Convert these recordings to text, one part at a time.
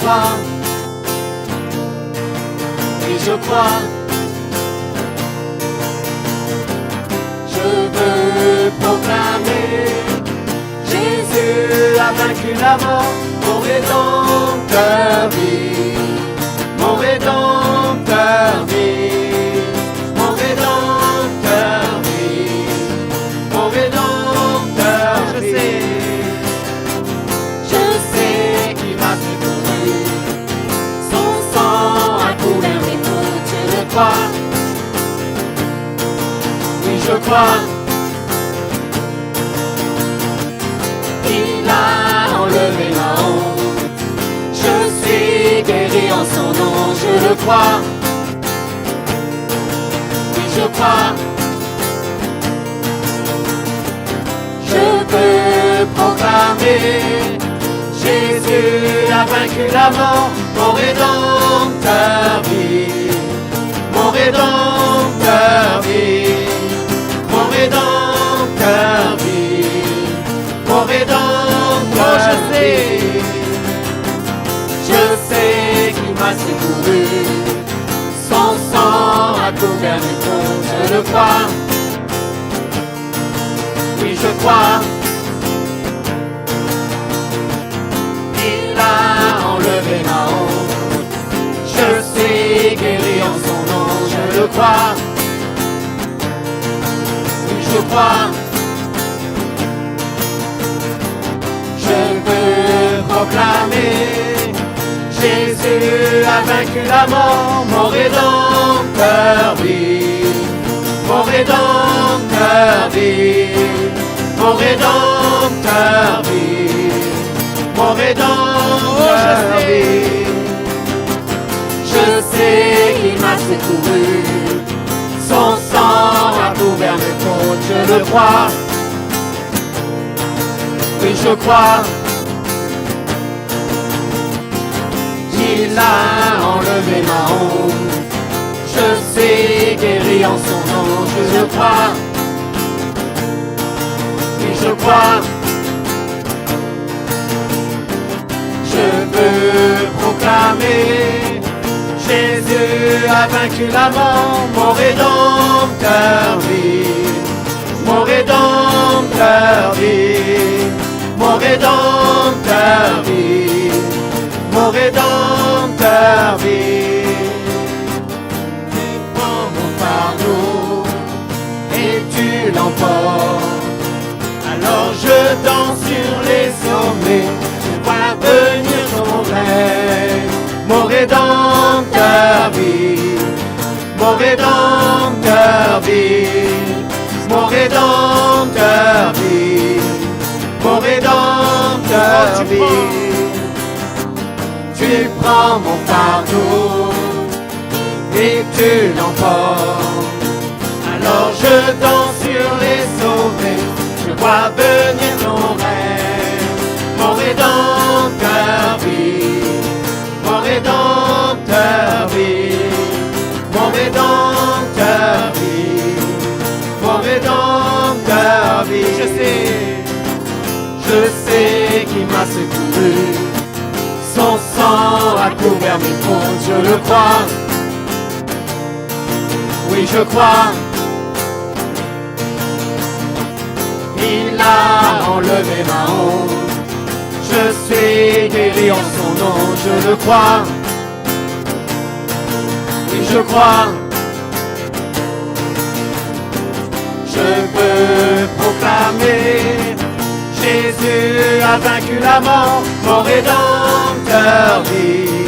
crois. Oui, je crois. Je veux proclamer, Jésus a vaincu la mort, mon rédempteur vit, mon rédempteur vit, mon rédempteur vit, mon rédempteur vit. Je sais qu'il m'a secouru, son sang a couvert mes fautes, je le crois. Oui, je crois. Il a enlevé ma honte. Je suis guéri en son nom, je le crois. Oui, je crois. Je peux proclamer, Jésus a vaincu la mort, mon rédempteur vit, mon rédempteur vit, mon rédempteur vit, mon rédempteur, je sais qu'il m'a secouru, son sang a couvert mes fautes, je le crois, oui je crois. Il a enlevé ma honte, je suis guéri en son nom, je le crois. Je crois, je veux proclamer, Jésus a vaincu la mort, mon rédempteur vit, mon rédempteur vit, mon rédempteur vit, mon rédempteur vit. Je sais qu'il m'a secouru, son sang a couvert mes fautes, je le crois. Oui, je crois. Il a enlevé ma honte. Je suis guéri en son nom, je le crois. Oui, je crois. Je veux proclamer, Jésus a vaincu la mort, mon rédempteur vit, mon rédempteur vit, mon rédempteur vit, mon rédempteur vit. Tu prends mon fardeau et tu l'emportes, alors je danse sur les sommets, je vois venir ton règne. Mon rédempteur vit, mon rédempteur vit, mon rédempteur vit, mon rédempteur vit. Tu prends mon fardeau et tu l'emportes, alors je danse sur les sommets, je vois venir ton règne. Mon rédempteur vit, mon rédempteur vit, mon rédempteur vit, mon rédempteur vit. Je sais qu'il m'a secouru, son sang a couvert mes fautes, je le crois. Oui, je crois. Il a enlevé ma honte. Je suis guéri en son nom, je le crois. Oui, je crois. Je veux proclamer, Jésus a vaincu la mort, mon rédempteur vit,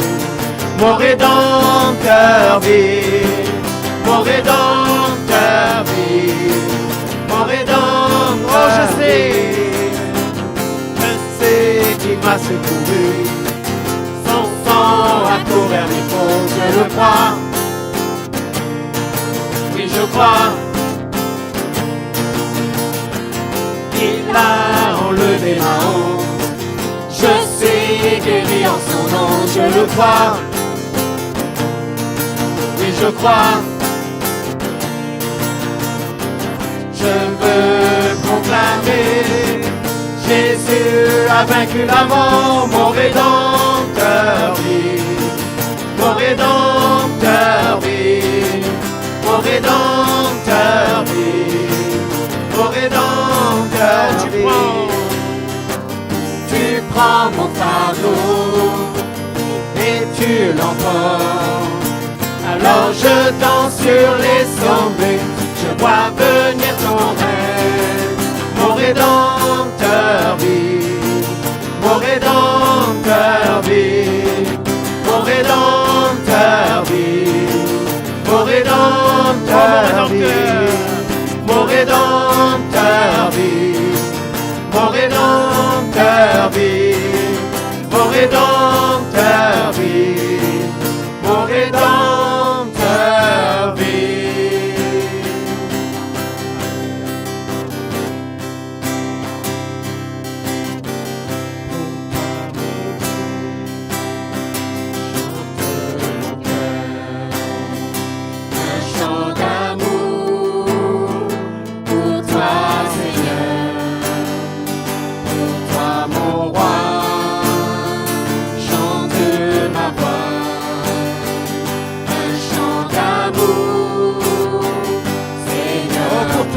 mon rédempteur vit, mon rédempteur vit, mon rédempteur. Oh, je sais qu'il m'a secouru, son sang a couvert mes fautes, je le crois. Oui, je crois. Il a enlevé ma honte, je suis guéri en son nom, je le crois. Oui, je crois. Je veux proclamer, Jésus t'as vaincu la mort, mon Rédempteur vit. Mon Rédempteur vit. Mon Rédempteur vit. Mon Rédempteur vit. Tu prends mon fardeau et tu l'emportes. Alors je danse sur les sommets, je vois venir ton règne. Mon Rédempteur vit, mon Rédempteur vit, mon Rédempteur vit, mon Rédempteur vit, mon Rédempteur vit, mon Rédempteur vit, mon Rédempteur vit, mon Rédempteur vit.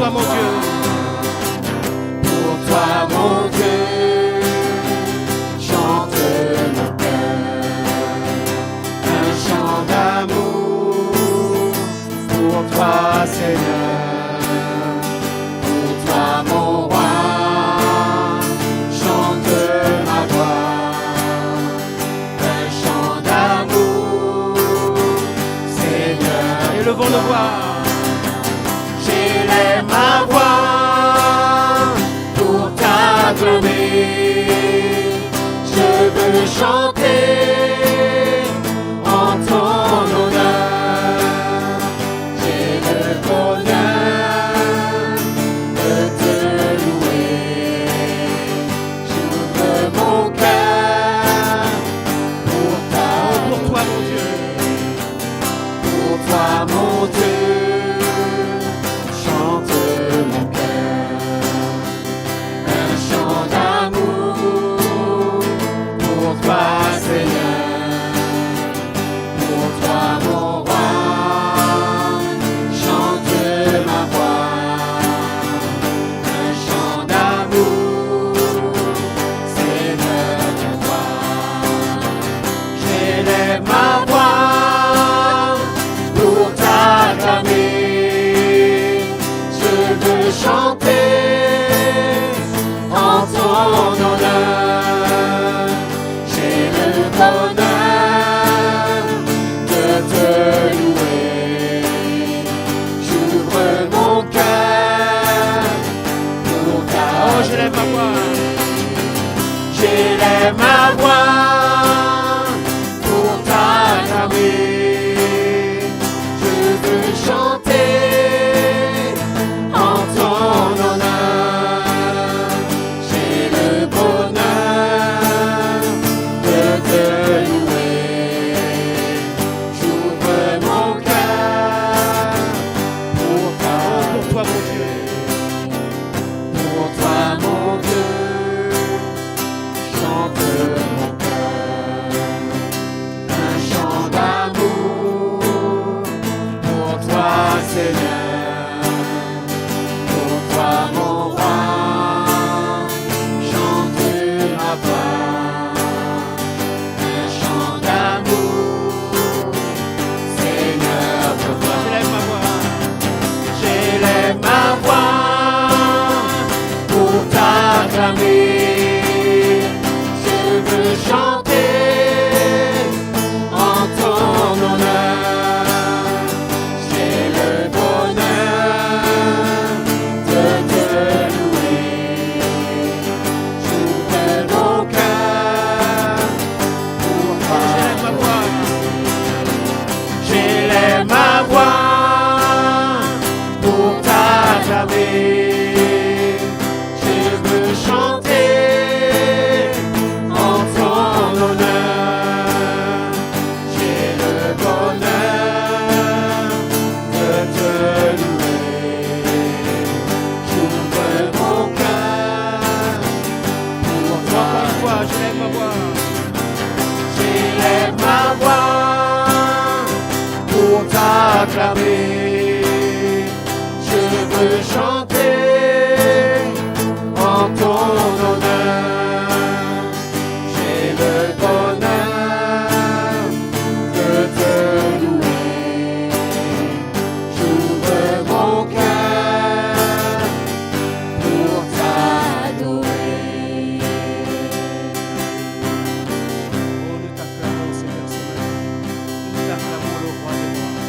Mon Dieu, pour toi mon Dieu, chante mon cœur, un chant d'amour, pour toi Seigneur, pour toi mon roi, chante ma voix, un chant d'amour, Seigneur. élevons nos voix. J'élève ma voix pour t'acclamer. Je veux chanter en ton honneur. J'ai le bonheur de te louer. J'ouvre mon cœur pour Pour toi, mon Dieu. Pour toi, mon Dieu. Chante mon cœur, un chant d'amour pour toi Seigneur, pour toi mon roi, chante ma voix, un chant d'amour, Seigneur pour toi, j'élève ma voix pour t'acclamer. Chanter en ton honneur, j'ai le bonheur de te louer. J'ouvre mon cœur pour ta. Oh, j'élève ma voix. J'élève ma voix pour t'acclamer. Je veux chanter en ton honneur, j'ai le bonheur de te louer. J'ouvre mon cœur pour ta. Pour toi, mon Dieu. Pour toi, mon Dieu, chante voix, je lève ma voix. J'élève ma voix pour t'acclamer. Je veux chanter en ton honneur. J'ai le bonheur de te louer. J'ouvre mon cœur pour t'adorer. Oh, nous t'acclamons, Seigneur, ce matin. Nous t'acclamons, le roi des rois.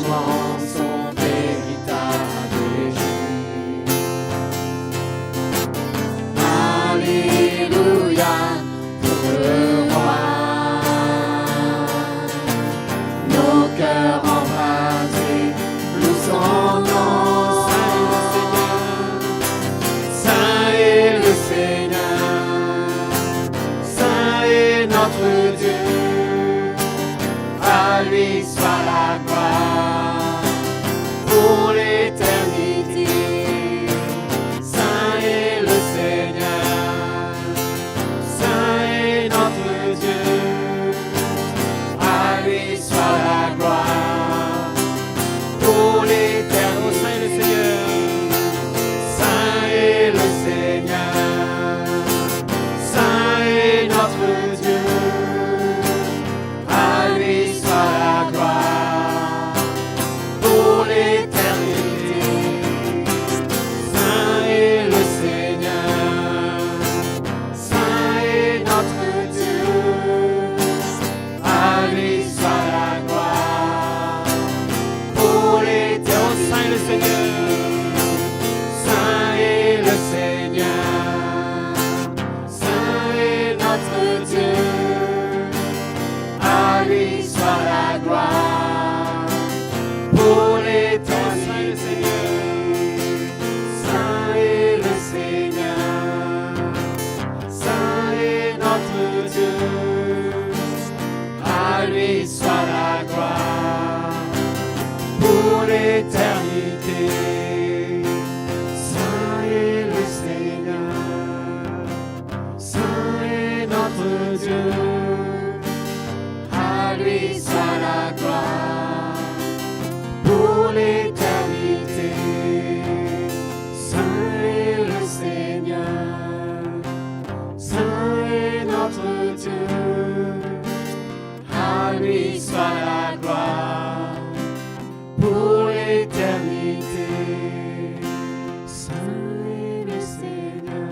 crois en son véritable Jésus. Alléluia pour le roi. Nos cœurs embrasés, louent son nom. Saint est le Seigneur, Saint est notre Dieu. À lui soit la gloire pour l'éternité. Saint est le Seigneur, Saint est notre Dieu. À lui soit la gloire pour l'éternité. Saint est le Seigneur, Saint est notre Dieu. À lui soit la gloire pour l'éternité. Saint est le Seigneur, Saint est notre Dieu. À lui soit la gloire pour l'éternité. Saint est le Seigneur, Saint est le Seigneur, Saint est notre Dieu. À lui soit la gloire pour l'éternité. Saint est le Seigneur, Saint est notre Dieu. À lui soit la gloire pour l'éternité. Saint est le Seigneur, Saint est notre Dieu. À lui soit la gloire pour l'éternité. Saint est le Seigneur, Saint est notre Dieu. À lui soit la gloire pour l'éternité. Saint est le Seigneur,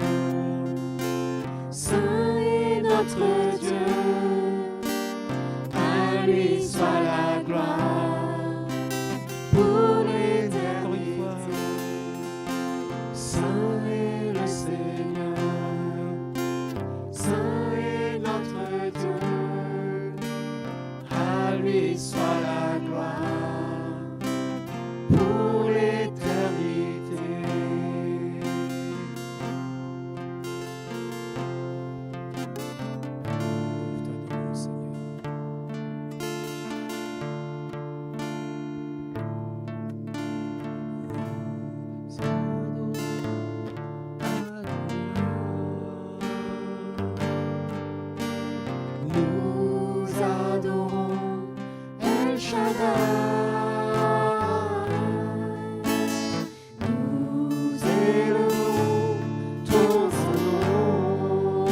Saint est notre Dieu. À lui soit la gloire pour l'éternité. Saint est le Seigneur, Saint est notre Dieu. À lui soit la gloire pour l'éternité. Nous adorons El Shaddai. Nous élevons ton nom.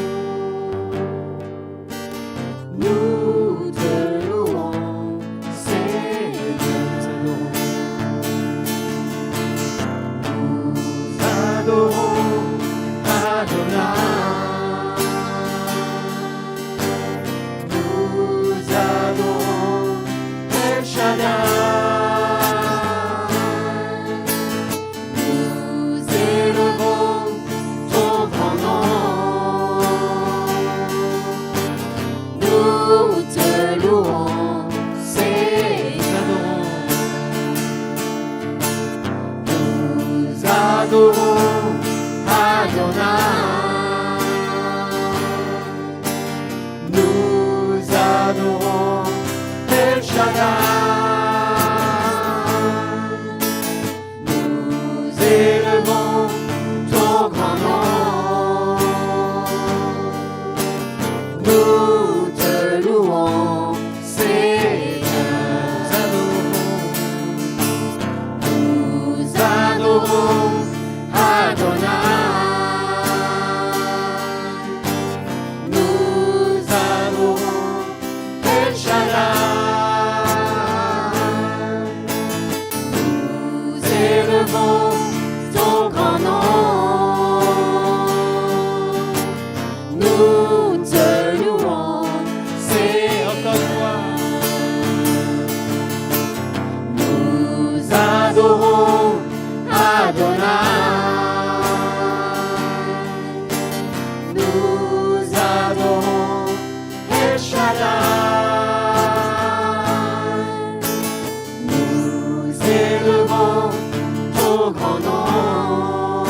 Nous te louons, Seigneur. Nous adorons Adonai. Nous adorons El Shaddai. Nous élevons ton grand nom. Nous te louons, Seigneur. Nous adorons Adonai. Nous adorons El Shaddai. Nous élevons ton grand nom. Nous te louons, Seigneur. Nous adorons élevons ton grand nom.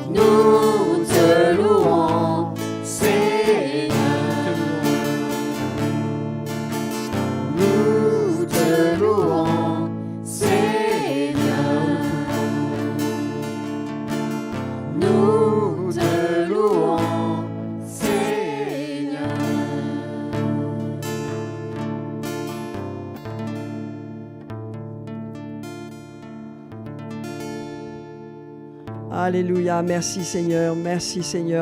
Nous te louons, Seigneur. Nous te louons, Seigneur. Nous te louons, Seigneur. Alléluia, merci Seigneur,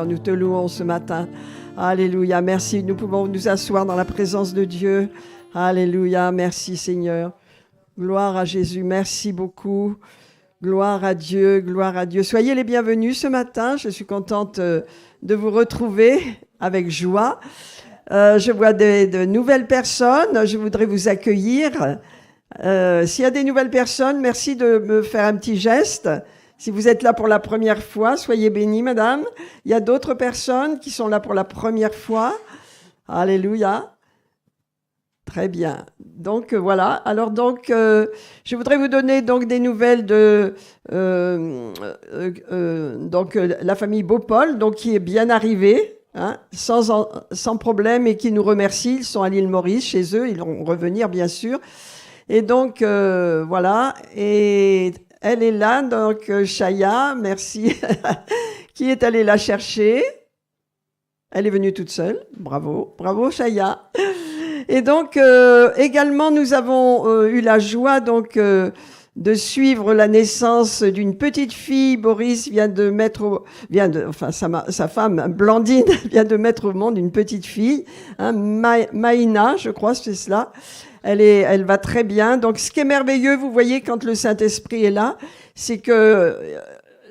nous te louons ce matin. Alléluia, merci, nous pouvons nous asseoir dans la présence de Dieu. Alléluia, merci Seigneur. Gloire à Jésus, merci beaucoup. Gloire à Dieu, gloire à Dieu. Soyez les bienvenus ce matin, je suis contente de vous retrouver avec joie. Je vois de nouvelles personnes, je voudrais vous accueillir. S'il y a des nouvelles personnes, merci de me faire un petit geste. Si vous êtes là pour la première fois, soyez bénis, madame. Il y a d'autres personnes qui sont là pour la première fois. Alléluia. Très bien. Donc, voilà. Alors, donc, je voudrais vous donner donc des nouvelles de la famille Beaupol, donc, qui est bien arrivée, hein, sans problème et qui nous remercie. Ils sont à l'île Maurice, chez eux. Ils vont revenir, bien sûr. Et donc, voilà. Et elle est là, donc Chaya, merci, qui est allée la chercher. Elle est venue toute seule. Bravo, bravo Chaya. Et donc, également, nous avons eu la joie donc de suivre la naissance d'une petite fille. Boris sa femme Blandine vient de mettre au monde une petite fille, hein, Maïna, je crois, c'est cela. Elle va très bien. Donc, ce qui est merveilleux, vous voyez, quand le Saint-Esprit est là, c'est que,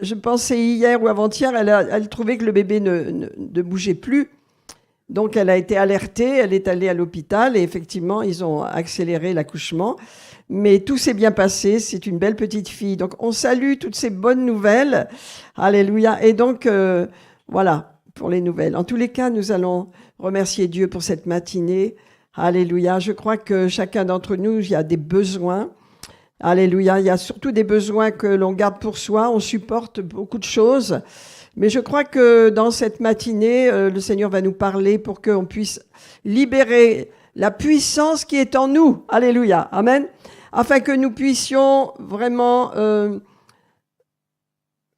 je pensais hier ou avant-hier, elle trouvait que le bébé ne bougeait plus. Donc, elle a été alertée, elle est allée à l'hôpital et effectivement, ils ont accéléré l'accouchement. Mais tout s'est bien passé, c'est une belle petite fille. Donc, on salue toutes ces bonnes nouvelles. Alléluia. Et donc, voilà, pour les nouvelles. En tous les cas, nous allons remercier Dieu pour cette matinée. Alléluia. Je crois que chacun d'entre nous, il y a des besoins. Alléluia. Il y a surtout des besoins que l'on garde pour soi. On supporte beaucoup de choses. Mais je crois que dans cette matinée, le Seigneur va nous parler pour qu'on puisse libérer la puissance qui est en nous. Alléluia. Amen. Afin que nous puissions vraiment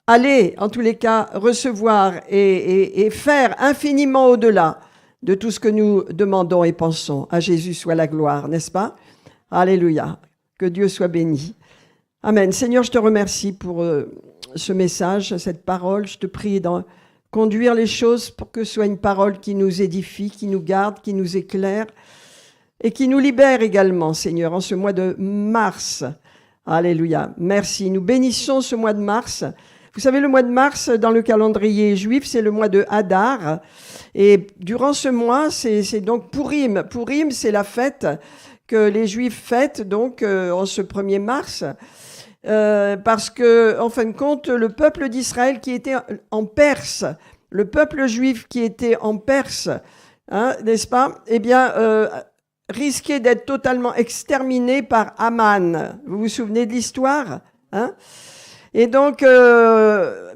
aller, en tous les cas, recevoir et faire infiniment au-delà de tout ce que nous demandons et pensons. À Jésus soit la gloire, n'est-ce pas? Alléluia. Que Dieu soit béni. Amen. Seigneur, je te remercie pour ce message, cette parole. Je te prie de conduire les choses pour que ce soit une parole qui nous édifie, qui nous garde, qui nous éclaire et qui nous libère également, Seigneur, en ce mois de mars. Alléluia. Merci. Nous bénissons ce mois de mars. Vous savez, le mois de mars, dans le calendrier juif, c'est le mois de Hadar. Et durant ce mois, c'est donc Pourim. Pourim, c'est la fête que les Juifs fêtent donc en ce 1er mars. Parce que, en fin de compte, le peuple d'Israël qui était en Perse, le peuple juif qui était en Perse, hein, n'est-ce pas? Eh bien, risquait d'être totalement exterminé par Aman. Vous vous souvenez de l'histoire, hein? Et donc,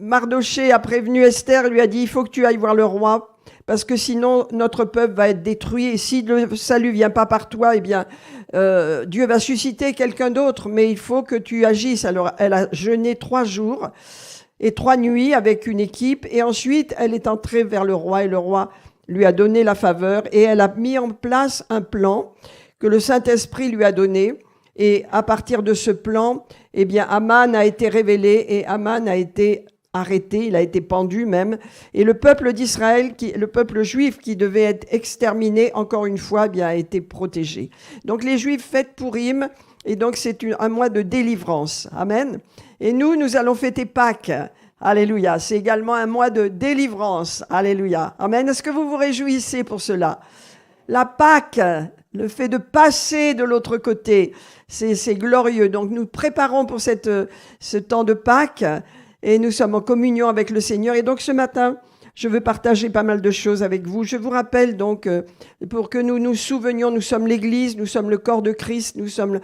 Mardoché a prévenu Esther, lui a dit, il faut que tu ailles voir le roi, parce que sinon, notre peuple va être détruit. Et si le salut vient pas par toi, eh bien, Dieu va susciter quelqu'un d'autre, mais il faut que tu agisses. Alors, elle a jeûné 3 jours et 3 nuits avec une équipe, et ensuite, elle est entrée vers le roi, et le roi lui a donné la faveur, et elle a mis en place un plan que le Saint-Esprit lui a donné. Et à partir de ce plan, eh bien, Aman a été révélé et Aman a été arrêté, il a été pendu même. Et le peuple d'Israël, le peuple juif qui devait être exterminé, encore une fois, eh bien, a été protégé. Donc les Juifs fêtent Pourim, et donc c'est un mois de délivrance. Amen. Et nous allons fêter Pâques. Alléluia. C'est également un mois de délivrance. Alléluia. Amen. Est-ce que vous vous réjouissez pour cela? La Pâques, le fait de passer de l'autre côté, c'est glorieux. Donc nous préparons pour ce temps de Pâques et nous sommes en communion avec le Seigneur. Et donc ce matin, je veux partager pas mal de choses avec vous. Je vous rappelle donc, pour que nous nous souvenions, nous sommes l'Église, nous sommes le corps de Christ, nous sommes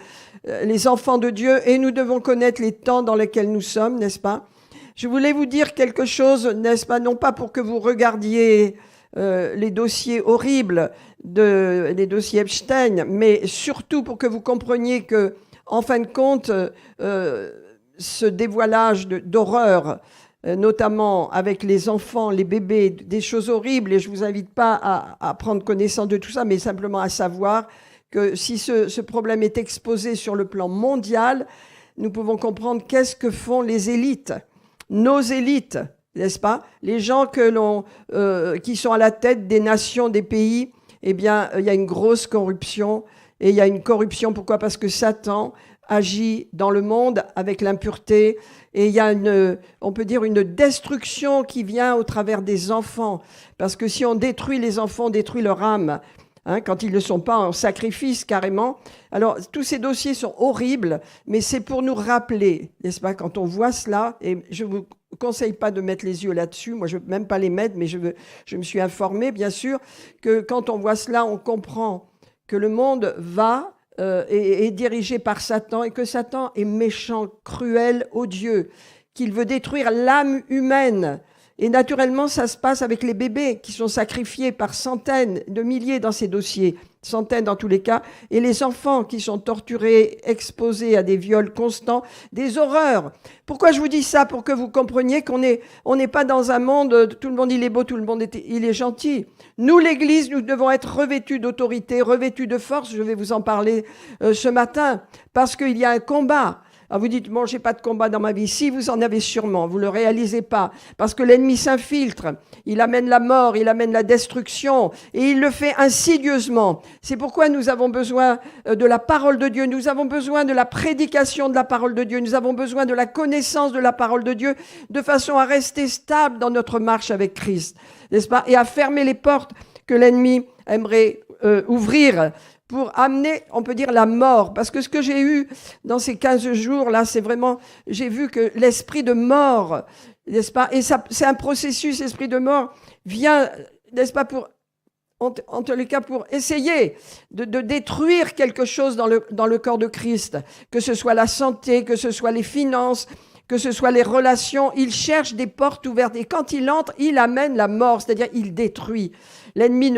les enfants de Dieu et nous devons connaître les temps dans lesquels nous sommes, n'est-ce pas? Je voulais vous dire quelque chose, n'est-ce pas? Non pas pour que vous regardiez les dossiers horribles, les dossiers Epstein, mais surtout pour que vous compreniez que, en fin de compte, ce dévoilage d'horreur, notamment avec les enfants, les bébés, des choses horribles, et je ne vous invite pas à prendre connaissance de tout ça, mais simplement à savoir que si ce problème est exposé sur le plan mondial, nous pouvons comprendre qu'est-ce que font les élites, nos élites, n'est-ce pas? Les gens qui sont à la tête des nations, des pays, eh bien, il y a une grosse corruption. Et il y a une corruption, pourquoi? Parce que Satan agit dans le monde avec l'impureté. Et il y a on peut dire une destruction qui vient au travers des enfants. Parce que si on détruit les enfants, on détruit leur âme. Quand ils ne sont pas en sacrifice carrément. Alors, tous ces dossiers sont horribles, mais c'est pour nous rappeler, n'est-ce pas, quand on voit cela, et je ne vous conseille pas de mettre les yeux là-dessus, moi je ne veux même pas les mettre, mais je me suis informée, bien sûr, que quand on voit cela, on comprend que le monde est dirigé par Satan, et que Satan est méchant, cruel, odieux, qu'il veut détruire l'âme humaine. Et naturellement, ça se passe avec les bébés qui sont sacrifiés par centaines de milliers dans ces dossiers, centaines dans tous les cas, et les enfants qui sont torturés, exposés à des viols constants, des horreurs. Pourquoi je vous dis ça? Pour que vous compreniez qu'on n'est pas dans un monde, tout le monde il est beau, tout le monde il est gentil. Nous, l'Église, nous devons être revêtus d'autorité, revêtus de force, je vais vous en parler ce matin, parce qu'il y a un combat. Alors vous dites, bon, j'ai pas de combat dans ma vie. Si, vous en avez sûrement, vous le réalisez pas. Parce que l'ennemi s'infiltre, il amène la mort, il amène la destruction, et il le fait insidieusement. C'est pourquoi nous avons besoin de la parole de Dieu, nous avons besoin de la prédication de la parole de Dieu, nous avons besoin de la connaissance de la parole de Dieu, de façon à rester stable dans notre marche avec Christ, n'est-ce pas? Et à fermer les portes que l'ennemi aimerait ouvrir, pour amener, on peut dire, la mort. Parce que ce que j'ai eu dans ces 15 jours-là, c'est vraiment, j'ai vu que l'esprit de mort, n'est-ce pas? Et ça, c'est un processus, l'esprit de mort vient, n'est-ce pas, en tous les cas, pour essayer de détruire quelque chose dans le corps de Christ. Que ce soit la santé, que ce soit les finances, que ce soit les relations. Il cherche des portes ouvertes. Et quand il entre, il amène la mort, c'est-à-dire il détruit. L'ennemi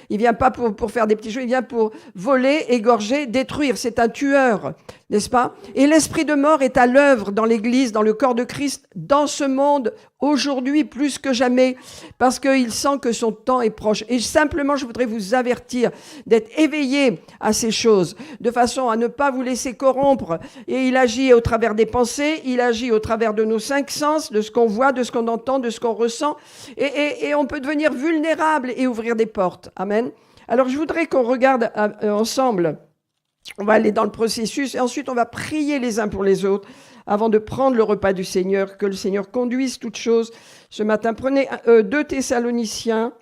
il vient pas pour faire des petits jeux, il vient pour voler, égorger, détruire. C'est un tueur, n'est-ce pas? Et l'esprit de mort est à l'œuvre dans l'Église, dans le corps de Christ, dans ce monde, aujourd'hui plus que jamais, parce qu'il sent que son temps est proche. Et simplement, je voudrais vous avertir d'être éveillés à ces choses, de façon à ne pas vous laisser corrompre. Et il agit au travers des pensées, il agit au travers de nos 5 sens, de ce qu'on voit, de ce qu'on entend, de ce qu'on ressent. Et on peut devenir vulnérable et ouvrir des portes. Amen. Alors, je voudrais qu'on regarde ensemble. On va aller dans le processus et ensuite on va prier les uns pour les autres avant de prendre le repas du Seigneur, que le Seigneur conduise toutes choses. Ce matin, prenez 2 Thessaloniciens.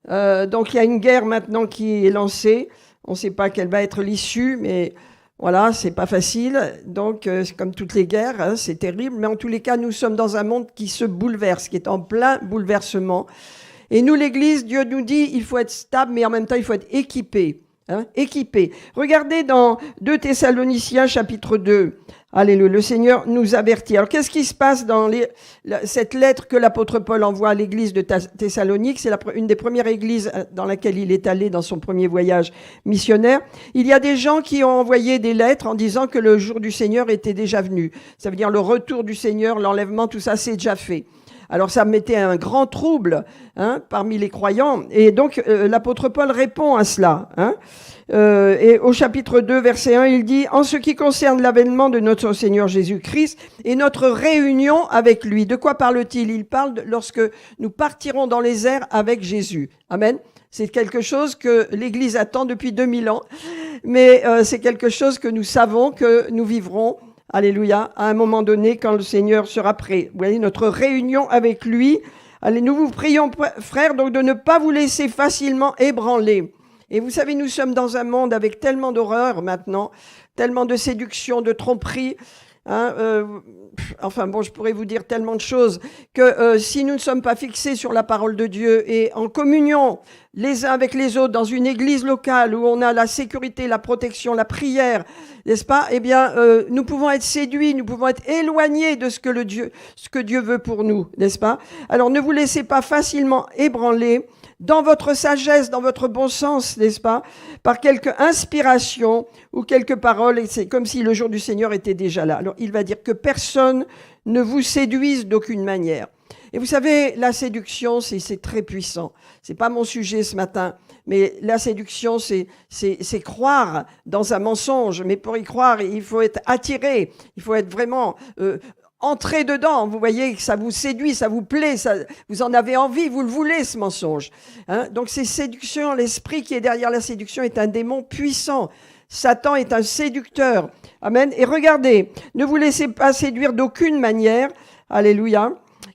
Donc il y a une guerre maintenant qui est lancée. On ne sait pas quelle va être l'issue, mais voilà, c'est pas facile. Donc c'est comme toutes les guerres, hein, c'est terrible. Mais en tous les cas, nous sommes dans un monde qui se bouleverse, qui est en plein bouleversement. Et nous, l'Église, Dieu nous dit, il faut être stable, mais en même temps, il faut être équipé. Équipé. Regardez dans 2 Thessaloniciens chapitre 2. Alléluia, le Seigneur nous avertit. Alors qu'est-ce qui se passe dans cette lettre que l'apôtre Paul envoie à l'église de Thessalonique? C'est une des premières églises dans laquelle il est allé dans son premier voyage missionnaire. Il y a des gens qui ont envoyé des lettres en disant que le jour du Seigneur était déjà venu. Ça veut dire le retour du Seigneur, l'enlèvement, tout ça, c'est déjà fait. Alors ça mettait un grand trouble parmi les croyants. Et donc l'apôtre Paul répond à cela. Et au chapitre 2, verset 1, il dit « En ce qui concerne l'avènement de notre Seigneur Jésus-Christ et notre réunion avec lui ». De quoi parle-t-il? Il parle lorsque nous partirons dans les airs avec Jésus. Amen. C'est quelque chose que l'Église attend depuis 2000 ans. Mais c'est quelque chose que nous savons que nous vivrons. Alléluia, à un moment donné, quand le Seigneur sera prêt. Vous voyez, notre réunion avec lui. Allez, nous vous prions, frères, donc de ne pas vous laisser facilement ébranler. Et vous savez, nous sommes dans un monde avec tellement d'horreur maintenant, tellement de séduction, de tromperie. Hein, enfin bon, je pourrais vous dire tellement de choses que si nous ne sommes pas fixés sur la parole de Dieu et en communion les uns avec les autres dans une église locale où on a la sécurité, la protection, la prière, n'est-ce pas? Eh bien, nous pouvons être séduits, nous pouvons être éloignés de ce que Dieu veut pour nous, n'est-ce pas? Alors, ne vous laissez pas facilement ébranler dans votre sagesse, dans votre bon sens, n'est-ce pas, par quelque inspiration ou quelques paroles, et c'est comme si le jour du Seigneur était déjà là. Alors, il va dire que personne ne vous séduise d'aucune manière. Et vous savez, la séduction, c'est très puissant. C'est pas mon sujet ce matin, mais la séduction, c'est croire dans un mensonge. Mais pour y croire, il faut être attiré, il faut être vraiment entrez dedans, vous voyez que ça vous séduit, ça vous plaît, vous en avez envie, vous le voulez ce mensonge. Hein? Donc c'est séduction, l'esprit qui est derrière la séduction est un démon puissant. Satan est un séducteur. Amen. Et regardez, ne vous laissez pas séduire d'aucune manière. Alléluia.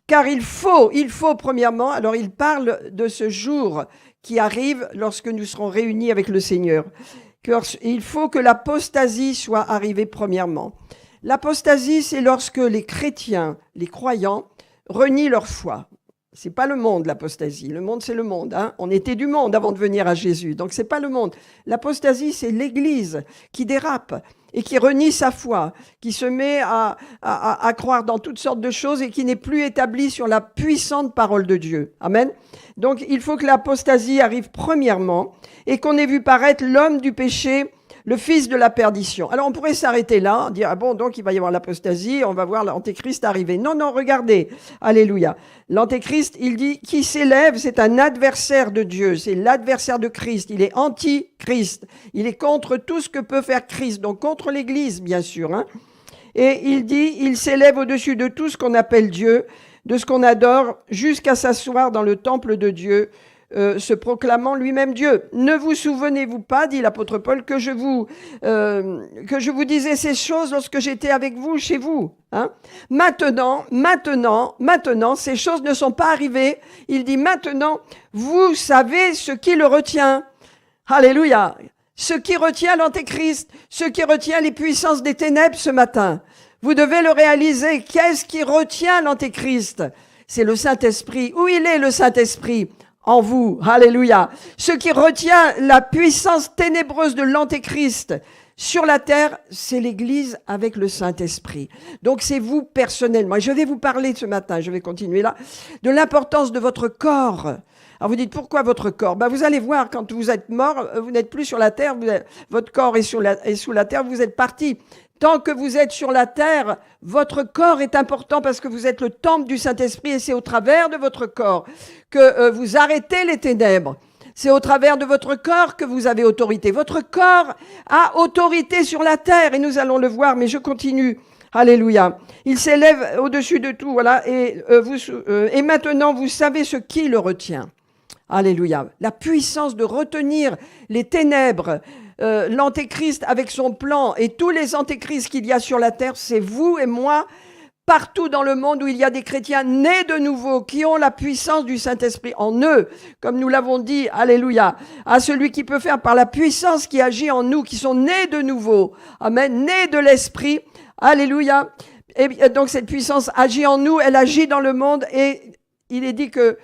Car il faut premièrement, alors il parle de ce jour qui arrive lorsque nous serons réunis avec le Seigneur. Il faut que l'apostasie soit arrivée premièrement. L'apostasie, c'est lorsque les chrétiens, les croyants, renient leur foi. C'est pas le monde, l'apostasie. Le monde, c'est le monde. Hein. On était du monde avant de venir à Jésus. Donc, c'est pas le monde. L'apostasie, c'est l'Église qui dérape et qui renie sa foi, qui se met à croire dans toutes sortes de choses et qui n'est plus établie sur la puissante parole de Dieu. Amen. Donc, il faut que l'apostasie arrive premièrement et qu'on ait vu paraître l'homme du péché, le fils de la perdition. Alors, on pourrait s'arrêter là, dire, ah bon, donc il va y avoir l'apostasie, on va voir l'antéchrist arriver. Non, non, regardez. Alléluia. L'antéchrist, il dit, qui s'élève, c'est un adversaire de Dieu, c'est l'adversaire de Christ. Il est anti-Christ. Il est contre tout ce que peut faire Christ, donc contre l'Église, bien sûr. Hein. Et il dit, il s'élève au-dessus de tout ce qu'on appelle Dieu, de ce qu'on adore, jusqu'à s'asseoir dans le temple de Dieu, se proclamant lui-même Dieu. Ne vous souvenez-vous pas, dit l'apôtre Paul, que je vous disais ces choses lorsque j'étais avec vous, chez vous. Hein? Maintenant, ces choses ne sont pas arrivées. Il dit maintenant, vous savez ce qui le retient. Alléluia. Ce qui retient l'antéchrist, ce qui retient les puissances des ténèbres ce matin. Vous devez le réaliser. Qu'est-ce qui retient l'antéchrist? C'est le Saint-Esprit. Où il est le Saint-Esprit? En vous, alléluia. Ce qui retient la puissance ténébreuse de l'antéchrist sur la terre, c'est l'Église avec le Saint-Esprit. Donc c'est vous personnellement. Et je vais vous parler ce matin, je vais continuer là, de l'importance de votre corps. Alors vous dites, pourquoi votre corps? Ben, vous allez voir, quand vous êtes mort, vous n'êtes plus sur la terre, votre corps est sous la terre, vous êtes parti. Tant que vous êtes sur la terre, votre corps est important parce que vous êtes le temple du Saint-Esprit et c'est au travers de votre corps que vous arrêtez les ténèbres. C'est au travers de votre corps que vous avez autorité. Votre corps a autorité sur la terre et nous allons le voir, mais je continue. Alléluia. Il s'élève au-dessus de tout, voilà. Et maintenant, vous savez ce qui le retient. Alléluia. La puissance de retenir les ténèbres, l'antéchrist avec son plan et tous les antéchrists qu'il y a sur la terre, c'est vous et moi, partout dans le monde où il y a des chrétiens nés de nouveau, qui ont la puissance du Saint-Esprit en eux, comme nous l'avons dit, alléluia, à celui qui peut faire par la puissance qui agit en nous, qui sont nés de nouveau, amen, nés de l'Esprit, alléluia. Et donc cette puissance agit en nous, elle agit dans le monde et il est dit que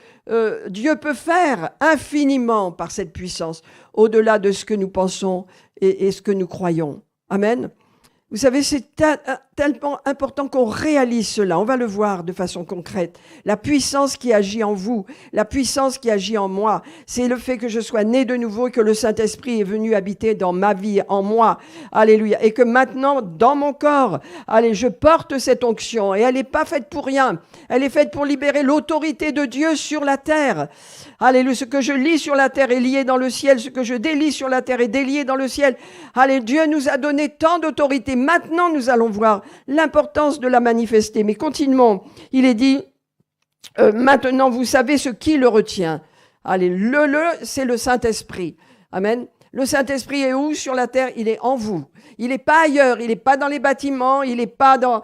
Dieu peut faire infiniment par cette puissance, au-delà de ce que nous pensons et ce que nous croyons. Amen. Vous savez, c'est tellement important qu'on réalise cela. On va le voir de façon concrète. La puissance qui agit en vous, la puissance qui agit en moi, c'est le fait que je sois né de nouveau et que le Saint-Esprit est venu habiter dans ma vie, en moi. Alléluia. Et que maintenant, dans mon corps, allez, je porte cette onction. Et elle n'est pas faite pour rien. Elle est faite pour libérer l'autorité de Dieu sur la terre. Alléluia. Ce que je lis sur la terre est lié dans le ciel. Ce que je délie sur la terre est délié dans le ciel. Alléluia. Dieu nous a donné tant d'autorité. Maintenant, nous allons voir l'importance de la manifester. Mais continuons. Il est dit, maintenant, vous savez ce qui le retient. Allez, c'est le Saint-Esprit. Amen. Le Saint-Esprit est où sur la terre? Il est en vous. Il n'est pas ailleurs. Il n'est pas dans les bâtiments. Il n'est pas dans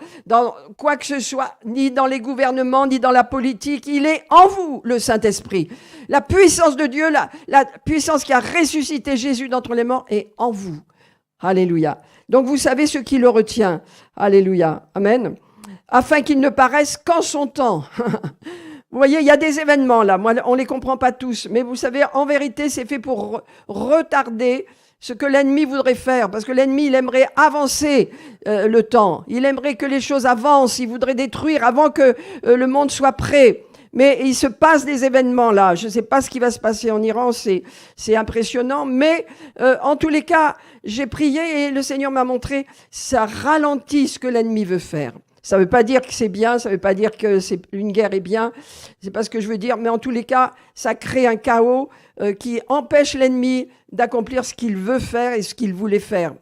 quoi que ce soit, ni dans les gouvernements, ni dans la politique. Il est en vous, le Saint-Esprit. La puissance de Dieu, la puissance qui a ressuscité Jésus d'entre les morts est en vous. Alléluia. Donc vous savez ce qui le retient. Alléluia. Amen. Afin qu'il ne paraisse qu'en son temps. Vous voyez, il y a des événements là. Moi, on les comprend pas tous. Mais vous savez, en vérité, c'est fait pour retarder ce que l'ennemi voudrait faire. Parce que l'ennemi, il aimerait avancer le temps. Il aimerait que les choses avancent. Il voudrait détruire avant que le monde soit prêt. Mais il se passe des événements là. Je ne sais pas ce qui va se passer en Iran, c'est impressionnant. Mais en tous les cas, j'ai prié et le Seigneur m'a montré, ça ralentit ce que l'ennemi veut faire. Ça ne veut pas dire que c'est bien, ça ne veut pas dire que une guerre est bien, c'est pas ce que je veux dire, mais en tous les cas, ça crée un chaos qui empêche l'ennemi d'accomplir ce qu'il veut faire et ce qu'il voulait faire.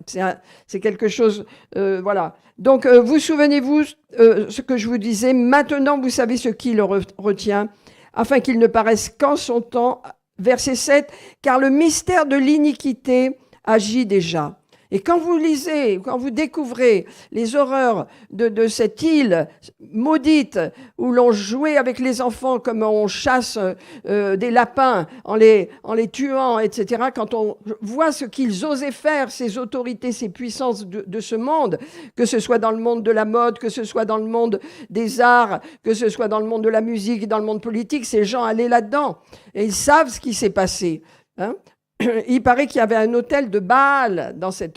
C'est quelque chose, voilà. Donc, vous souvenez-vous ce que je vous disais, maintenant vous savez ce qui le retient, afin qu'il ne paraisse qu'en son temps. Verset 7, car le mystère de l'iniquité agit déjà. Et quand vous lisez, quand vous découvrez les horreurs de cette île maudite où l'on jouait avec les enfants comme on chasse des lapins en les tuant, etc., quand on voit ce qu'ils osaient faire, ces autorités, ces puissances de ce monde, que ce soit dans le monde de la mode, que ce soit dans le monde des arts, que ce soit dans le monde de la musique, dans le monde politique, ces gens allaient là-dedans. Et ils savent ce qui s'est passé. Hein. Il paraît qu'il y avait un hôtel de Baal dans cette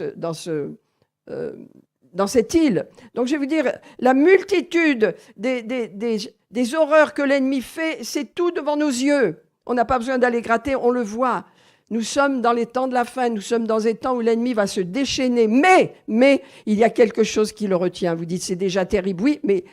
île. Donc je vais vous dire, la multitude des horreurs que l'ennemi fait, c'est tout devant nos yeux. On n'a pas besoin d'aller gratter, on le voit. Nous sommes dans les temps de la fin, nous sommes dans des temps où l'ennemi va se déchaîner. Mais il y a quelque chose qui le retient. Vous dites, c'est déjà terrible, oui, mais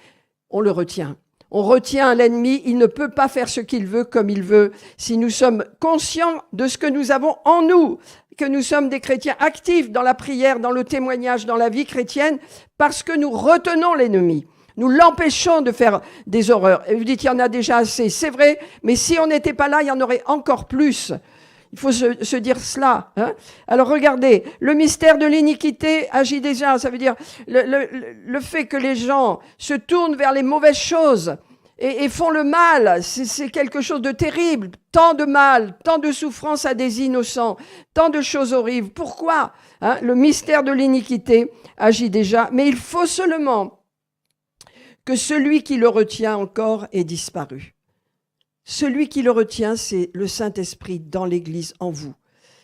on le retient. On retient l'ennemi, il ne peut pas faire ce qu'il veut comme il veut. Si nous sommes conscients de ce que nous avons en nous, que nous sommes des chrétiens actifs dans la prière, dans le témoignage, dans la vie chrétienne, parce que nous retenons l'ennemi. Nous l'empêchons de faire des horreurs. Et vous dites, il y en a déjà assez. C'est vrai, mais si on n'était pas là, il y en aurait encore plus. Il faut se dire cela. Hein. Alors regardez, le mystère de l'iniquité agit déjà. Ça veut dire le fait que les gens se tournent vers les mauvaises choses et font le mal. C'est quelque chose de terrible. Tant de mal, tant de souffrance à des innocents, tant de choses horribles. Pourquoi hein. Le mystère de l'iniquité agit déjà. Mais il faut seulement que celui qui le retient encore ait disparu. Celui qui le retient, c'est le Saint-Esprit dans l'Église en vous.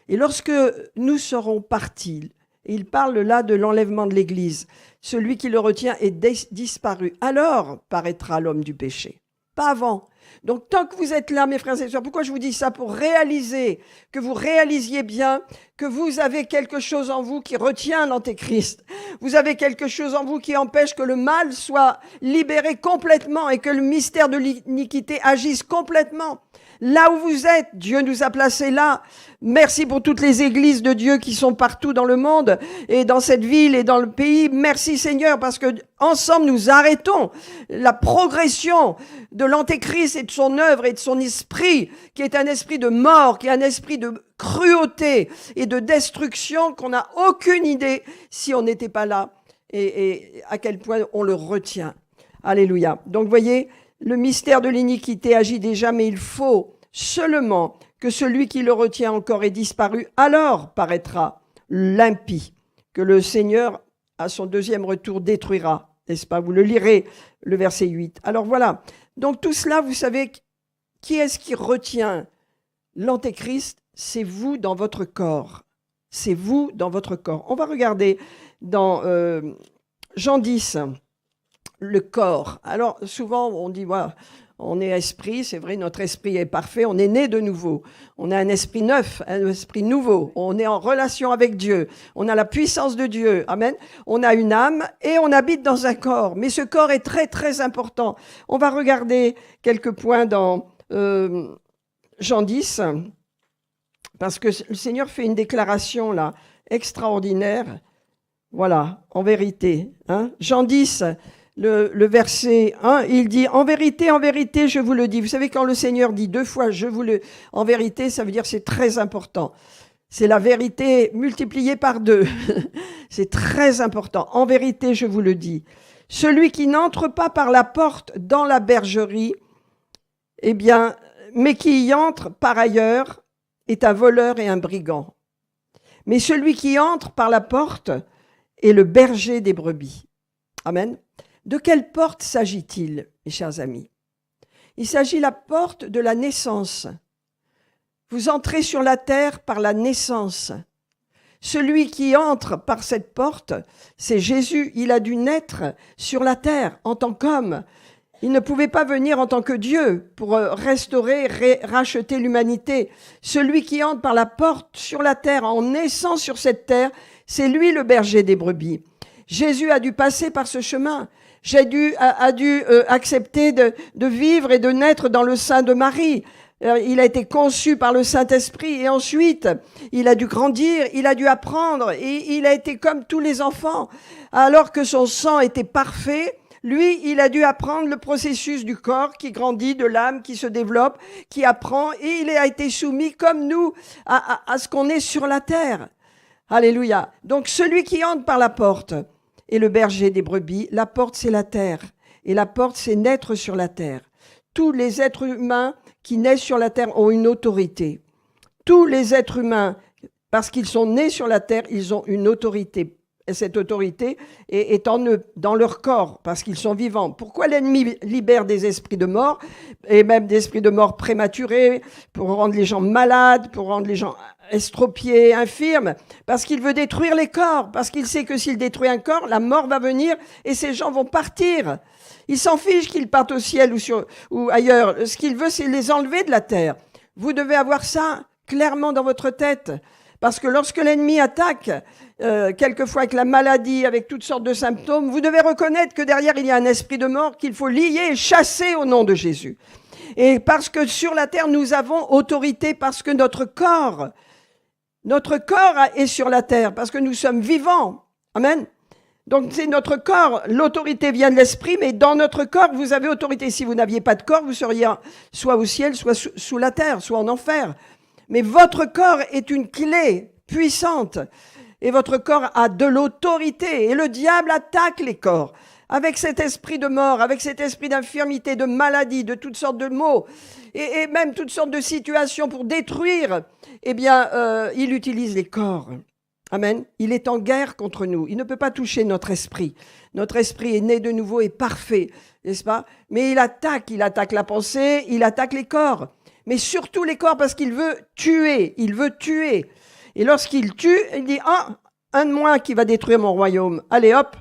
Et lorsque nous serons partis, et il parle là de l'enlèvement de l'Église, celui qui le retient est disparu. Alors paraîtra l'homme du péché. Pas avant. Donc tant que vous êtes là, mes frères et sœurs, pourquoi je vous dis ça? Pour réaliser, que vous réalisiez bien que vous avez quelque chose en vous qui retient l'Antéchrist. Vous avez quelque chose en vous qui empêche que le mal soit libéré complètement et que le mystère de l'iniquité agisse complètement. Là où vous êtes, Dieu nous a placés là. Merci pour toutes les églises de Dieu qui sont partout dans le monde et dans cette ville et dans le pays. Merci Seigneur parce que ensemble nous arrêtons la progression de l'Antéchrist et de son œuvre et de son esprit qui est un esprit de mort, qui est un esprit de cruauté et de destruction qu'on n'a aucune idée si on n'était pas là et à quel point on le retient. Alléluia. Donc, vous voyez, le mystère de l'iniquité agit déjà, mais il faut seulement que celui qui le retient encore ait disparu. Alors paraîtra l'impie, que le Seigneur, à son deuxième retour, détruira. N'est-ce pas? Vous le lirez, le verset 8. Alors voilà. Donc tout cela, vous savez, qui est-ce qui retient l'Antéchrist? C'est vous dans votre corps. C'est vous dans votre corps. On va regarder dans Jean 10, le corps. Alors souvent on dit, voilà, on est esprit, c'est vrai, notre esprit est parfait, on est né de nouveau. On a un esprit neuf, un esprit nouveau. On est en relation avec Dieu. On a la puissance de Dieu. Amen. On a une âme et on habite dans un corps. Mais ce corps est très, très important. On va regarder quelques points dans Jean 10, parce que le Seigneur fait une déclaration là, extraordinaire. Voilà, en vérité. Hein. Jean 10, le verset 1, il dit « En vérité, je vous le dis ». Vous savez, quand le Seigneur dit 2 fois « je vous le ». En vérité, ça veut dire c'est très important. C'est la vérité multipliée par 2. C'est très important. En vérité, je vous le dis. Celui qui n'entre pas par la porte dans la bergerie, eh bien, mais qui y entre par ailleurs, est un voleur et un brigand. Mais celui qui entre par la porte est le berger des brebis. Amen. De quelle porte s'agit-il, mes chers amis? Il s'agit de la porte de la naissance. Vous entrez sur la terre par la naissance. Celui qui entre par cette porte, c'est Jésus. Il a dû naître sur la terre en tant qu'homme. Il ne pouvait pas venir en tant que Dieu pour restaurer, racheter l'humanité. Celui qui entre par la porte sur la terre, en naissant sur cette terre, c'est lui le berger des brebis. Jésus a dû passer par ce chemin. Jésus a dû accepter de vivre et de naître dans le sein de Marie. Il a été conçu par le Saint-Esprit et ensuite, il a dû grandir, il a dû apprendre et il a été comme tous les enfants. Alors que son sang était parfait, lui, il a dû apprendre le processus du corps qui grandit, de l'âme qui se développe, qui apprend et il a été soumis comme nous à ce qu'on est sur la terre. Alléluia. Donc celui qui entre par la porte est le berger des brebis. La porte, c'est la terre et la porte, c'est naître sur la terre. Tous les êtres humains qui naissent sur la terre ont une autorité. Tous les êtres humains, parce qu'ils sont nés sur la terre, ils ont une autorité. Et cette autorité est en eux, dans leur corps, parce qu'ils sont vivants. Pourquoi l'ennemi libère des esprits de mort, et même des esprits de mort prématurés, pour rendre les gens malades, pour rendre les gens estropiés, infirmes? Parce qu'il veut détruire les corps, parce qu'il sait que s'il détruit un corps, la mort va venir et ces gens vont partir. Il s'en fiche qu'ils partent au ciel ou ailleurs. Ce qu'il veut, c'est les enlever de la terre. Vous devez avoir ça clairement dans votre tête. Parce que lorsque l'ennemi attaque, quelquefois avec la maladie, avec toutes sortes de symptômes, vous devez reconnaître que derrière, il y a un esprit de mort qu'il faut lier et chasser au nom de Jésus. Et parce que sur la terre, nous avons autorité, parce que notre corps est sur la terre, parce que nous sommes vivants. Amen. Donc c'est notre corps, l'autorité vient de l'esprit, mais dans notre corps, vous avez autorité. Si vous n'aviez pas de corps, vous seriez soit au ciel, soit sous la terre, soit en enfer. Mais votre corps est une clé puissante et votre corps a de l'autorité. Et le diable attaque les corps avec cet esprit de mort, avec cet esprit d'infirmité, de maladie, de toutes sortes de maux et même toutes sortes de situations pour détruire. Eh bien, il utilise les corps. Amen. Il est en guerre contre nous. Il ne peut pas toucher notre esprit. Notre esprit est né de nouveau et parfait, n'est-ce pas? Mais il attaque la pensée, il attaque les corps. Mais surtout les corps parce qu'il veut tuer. Il veut tuer. Et lorsqu'il tue, il dit, un de moins qui va détruire mon royaume. Allez hop,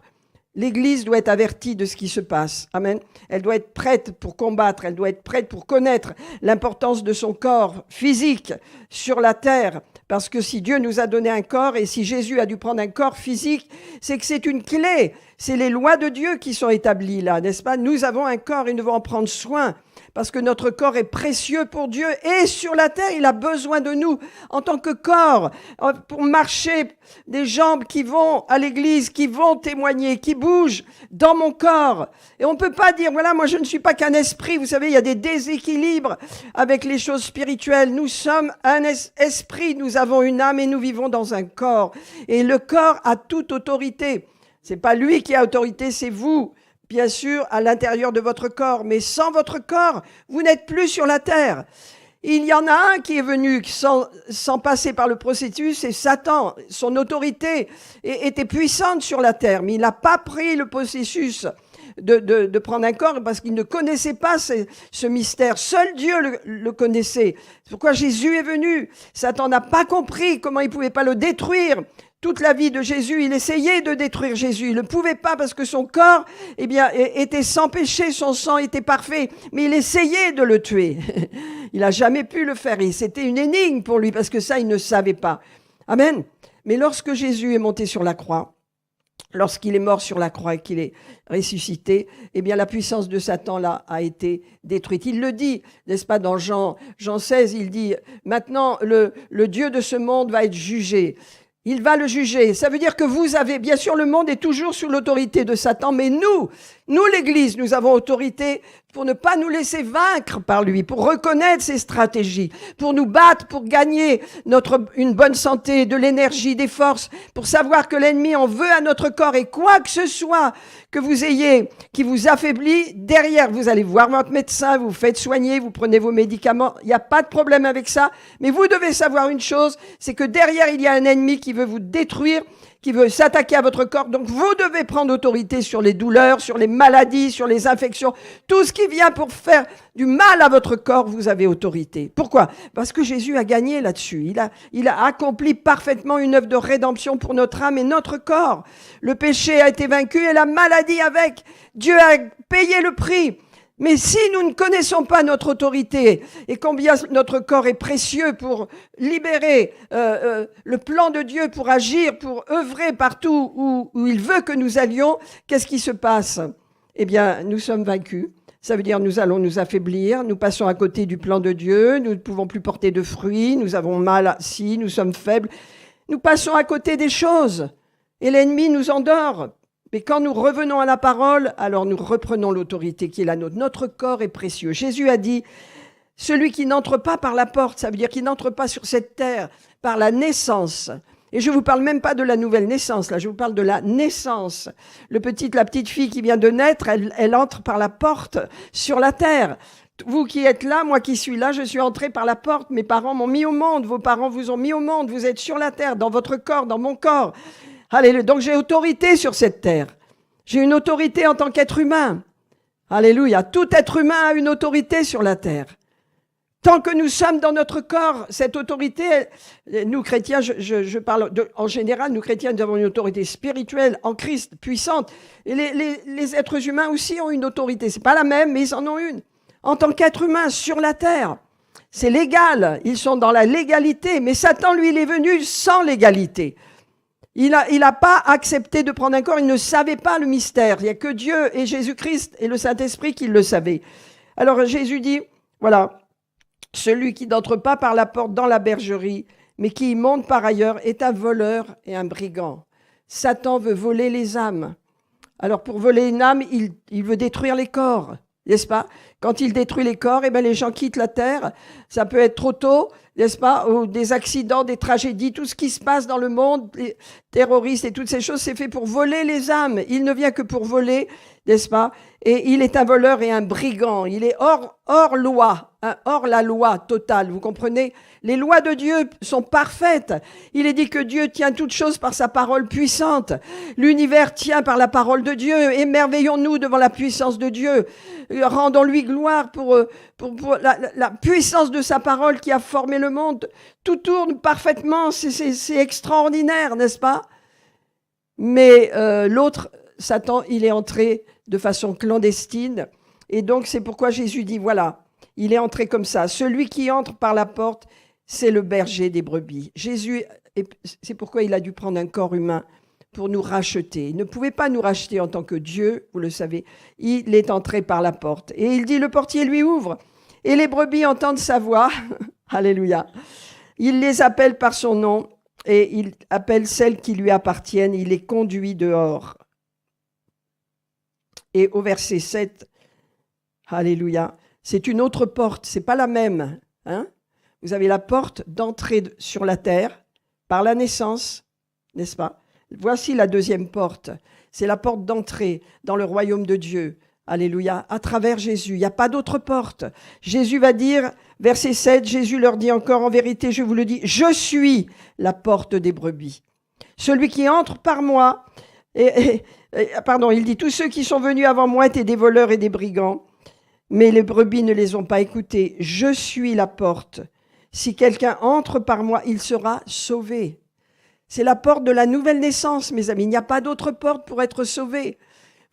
l'Église doit être avertie de ce qui se passe. Amen. Elle doit être prête pour combattre. Elle doit être prête pour connaître l'importance de son corps physique sur la terre. Parce que si Dieu nous a donné un corps et si Jésus a dû prendre un corps physique, c'est que c'est une clé. C'est les lois de Dieu qui sont établies là, n'est-ce pas? Nous avons un corps et nous devons en prendre soin. Parce que notre corps est précieux pour Dieu et sur la terre, il a besoin de nous en tant que corps pour marcher, des jambes qui vont à l'église, qui vont témoigner, qui bougent dans mon corps. Et on ne peut pas dire, voilà, moi je ne suis pas qu'un esprit. Vous savez, il y a des déséquilibres avec les choses spirituelles. Nous sommes un esprit, nous avons une âme et nous vivons dans un corps. Et le corps a toute autorité. C'est pas lui qui a autorité, c'est vous. Bien sûr, à l'intérieur de votre corps, mais sans votre corps, vous n'êtes plus sur la terre. Il y en a un qui est venu sans passer par le processus, c'est Satan. Son autorité était puissante sur la terre, mais il n'a pas pris le processus de prendre un corps parce qu'il ne connaissait pas ce mystère. Seul Dieu le connaissait. C'est pourquoi Jésus est venu. Satan n'a pas compris comment il ne pouvait pas le détruire. Toute la vie de Jésus, il essayait de détruire Jésus. Il ne pouvait pas parce que son corps, était sans péché, son sang était parfait. Mais il essayait de le tuer. Il n'a jamais pu le faire. Et c'était une énigme pour lui parce que ça, il ne savait pas. Amen. Mais lorsque Jésus est monté sur la croix, lorsqu'il est mort sur la croix et qu'il est ressuscité, la puissance de Satan là a été détruite. Il le dit, n'est-ce pas, dans Jean 16, il dit, maintenant le Dieu de ce monde va être jugé. Il va le juger. Ça veut dire que vous avez, bien sûr, le monde est toujours sous l'autorité de Satan, mais nous l'Église, nous avons autorité pour ne pas nous laisser vaincre par lui, pour reconnaître ses stratégies, pour nous battre, pour gagner une bonne santé, de l'énergie, des forces, pour savoir que l'ennemi en veut à notre corps et quoi que ce soit que vous ayez qui vous affaiblit, derrière, vous allez voir votre médecin, vous faites soigner, vous prenez vos médicaments, il n'y a pas de problème avec ça, mais vous devez savoir une chose, c'est que derrière, il y a un ennemi qui veut vous détruire, qui veut s'attaquer à votre corps. Donc, vous devez prendre autorité sur les douleurs, sur les maladies, sur les infections. Tout ce qui vient pour faire du mal à votre corps, vous avez autorité. Pourquoi? Parce que Jésus a gagné là-dessus. Il a accompli parfaitement une œuvre de rédemption pour notre âme et notre corps. Le péché a été vaincu et la maladie avec. Dieu a payé le prix. Mais si nous ne connaissons pas notre autorité et combien notre corps est précieux pour libérer le plan de Dieu, pour agir, pour œuvrer partout où il veut que nous allions, qu'est-ce qui se passe? Eh bien, nous sommes vaincus. Ça veut dire nous allons nous affaiblir, nous passons à côté du plan de Dieu, nous ne pouvons plus porter de fruits, nous avons mal si nous sommes faibles. Nous passons à côté des choses et l'ennemi nous endort. Mais quand nous revenons à la parole, alors nous reprenons l'autorité qui est la nôtre. Notre corps est précieux. Jésus a dit, celui qui n'entre pas par la porte, ça veut dire qu'il n'entre pas sur cette terre par la naissance. Et je ne vous parle même pas de la nouvelle naissance, là, je vous parle de la naissance. La petite fille qui vient de naître, elle entre par la porte sur la terre. Vous qui êtes là, moi qui suis là, je suis entré par la porte. Mes parents m'ont mis au monde, vos parents vous ont mis au monde. Vous êtes sur la terre, dans votre corps, dans mon corps. Alléluia. Donc j'ai autorité sur cette terre. J'ai une autorité en tant qu'être humain. Alléluia. Tout être humain a une autorité sur la terre. Tant que nous sommes dans notre corps, cette autorité, nous chrétiens, je parle en général, nous chrétiens, nous avons une autorité spirituelle en Christ, puissante. Et les êtres humains aussi ont une autorité. C'est pas la même, mais ils en ont une. En tant qu'être humain sur la terre, c'est légal. Ils sont dans la légalité. Mais Satan, lui, il est venu sans légalité. Il a pas accepté de prendre un corps, il ne savait pas le mystère. Il n'y a que Dieu et Jésus-Christ et le Saint-Esprit qui le savaient. Alors Jésus dit, voilà, celui qui n'entre pas par la porte dans la bergerie, mais qui y monte par ailleurs, est un voleur et un brigand. Satan veut voler les âmes. Alors pour voler une âme, il veut détruire les corps, n'est-ce pas? Quand il détruit les corps, eh ben les gens quittent la terre. Ça peut être trop tôt, n'est-ce pas? Ou des accidents, des tragédies, tout ce qui se passe dans le monde, les terroristes et toutes ces choses, c'est fait pour voler les âmes. Il ne vient que pour voler, n'est-ce pas? Et il est un voleur et un brigand. Il est hors loi, hein, hors la loi totale. Vous comprenez? Les lois de Dieu sont parfaites. Il est dit que Dieu tient toutes choses par sa parole puissante. L'univers tient par la parole de Dieu. Émerveillons-nous devant la puissance de Dieu. Rendons-lui gloire pour la puissance de sa parole qui a formé le monde. Tout tourne parfaitement. C'est extraordinaire, n'est-ce pas? Mais l'autre, Satan, il est entré de façon clandestine. Et donc, c'est pourquoi Jésus dit, voilà, il est entré comme ça. Celui qui entre par la porte, c'est le berger des brebis. Jésus, c'est pourquoi il a dû prendre un corps humain pour nous racheter. Il ne pouvait pas nous racheter en tant que Dieu, vous le savez. Il est entré par la porte. Et il dit, le portier lui ouvre. Et les brebis entendent sa voix. Alléluia. Il les appelle par son nom et il appelle celles qui lui appartiennent. Il les conduit dehors. Et au verset 7, alléluia, c'est une autre porte, c'est pas la même. Hein? Vous avez la porte d'entrée sur la terre par la naissance, n'est-ce pas? Voici la deuxième porte, c'est la porte d'entrée dans le royaume de Dieu. Alléluia, à travers Jésus, il n'y a pas d'autre porte. Jésus va dire, verset 7, Jésus leur dit encore, en vérité, je vous le dis, je suis la porte des brebis. Celui qui entre par moi, il dit, tous ceux qui sont venus avant moi étaient des voleurs et des brigands, mais les brebis ne les ont pas écoutés. Je suis la porte. Si quelqu'un entre par moi, il sera sauvé. C'est la porte de la nouvelle naissance, mes amis. Il n'y a pas d'autre porte pour être sauvé.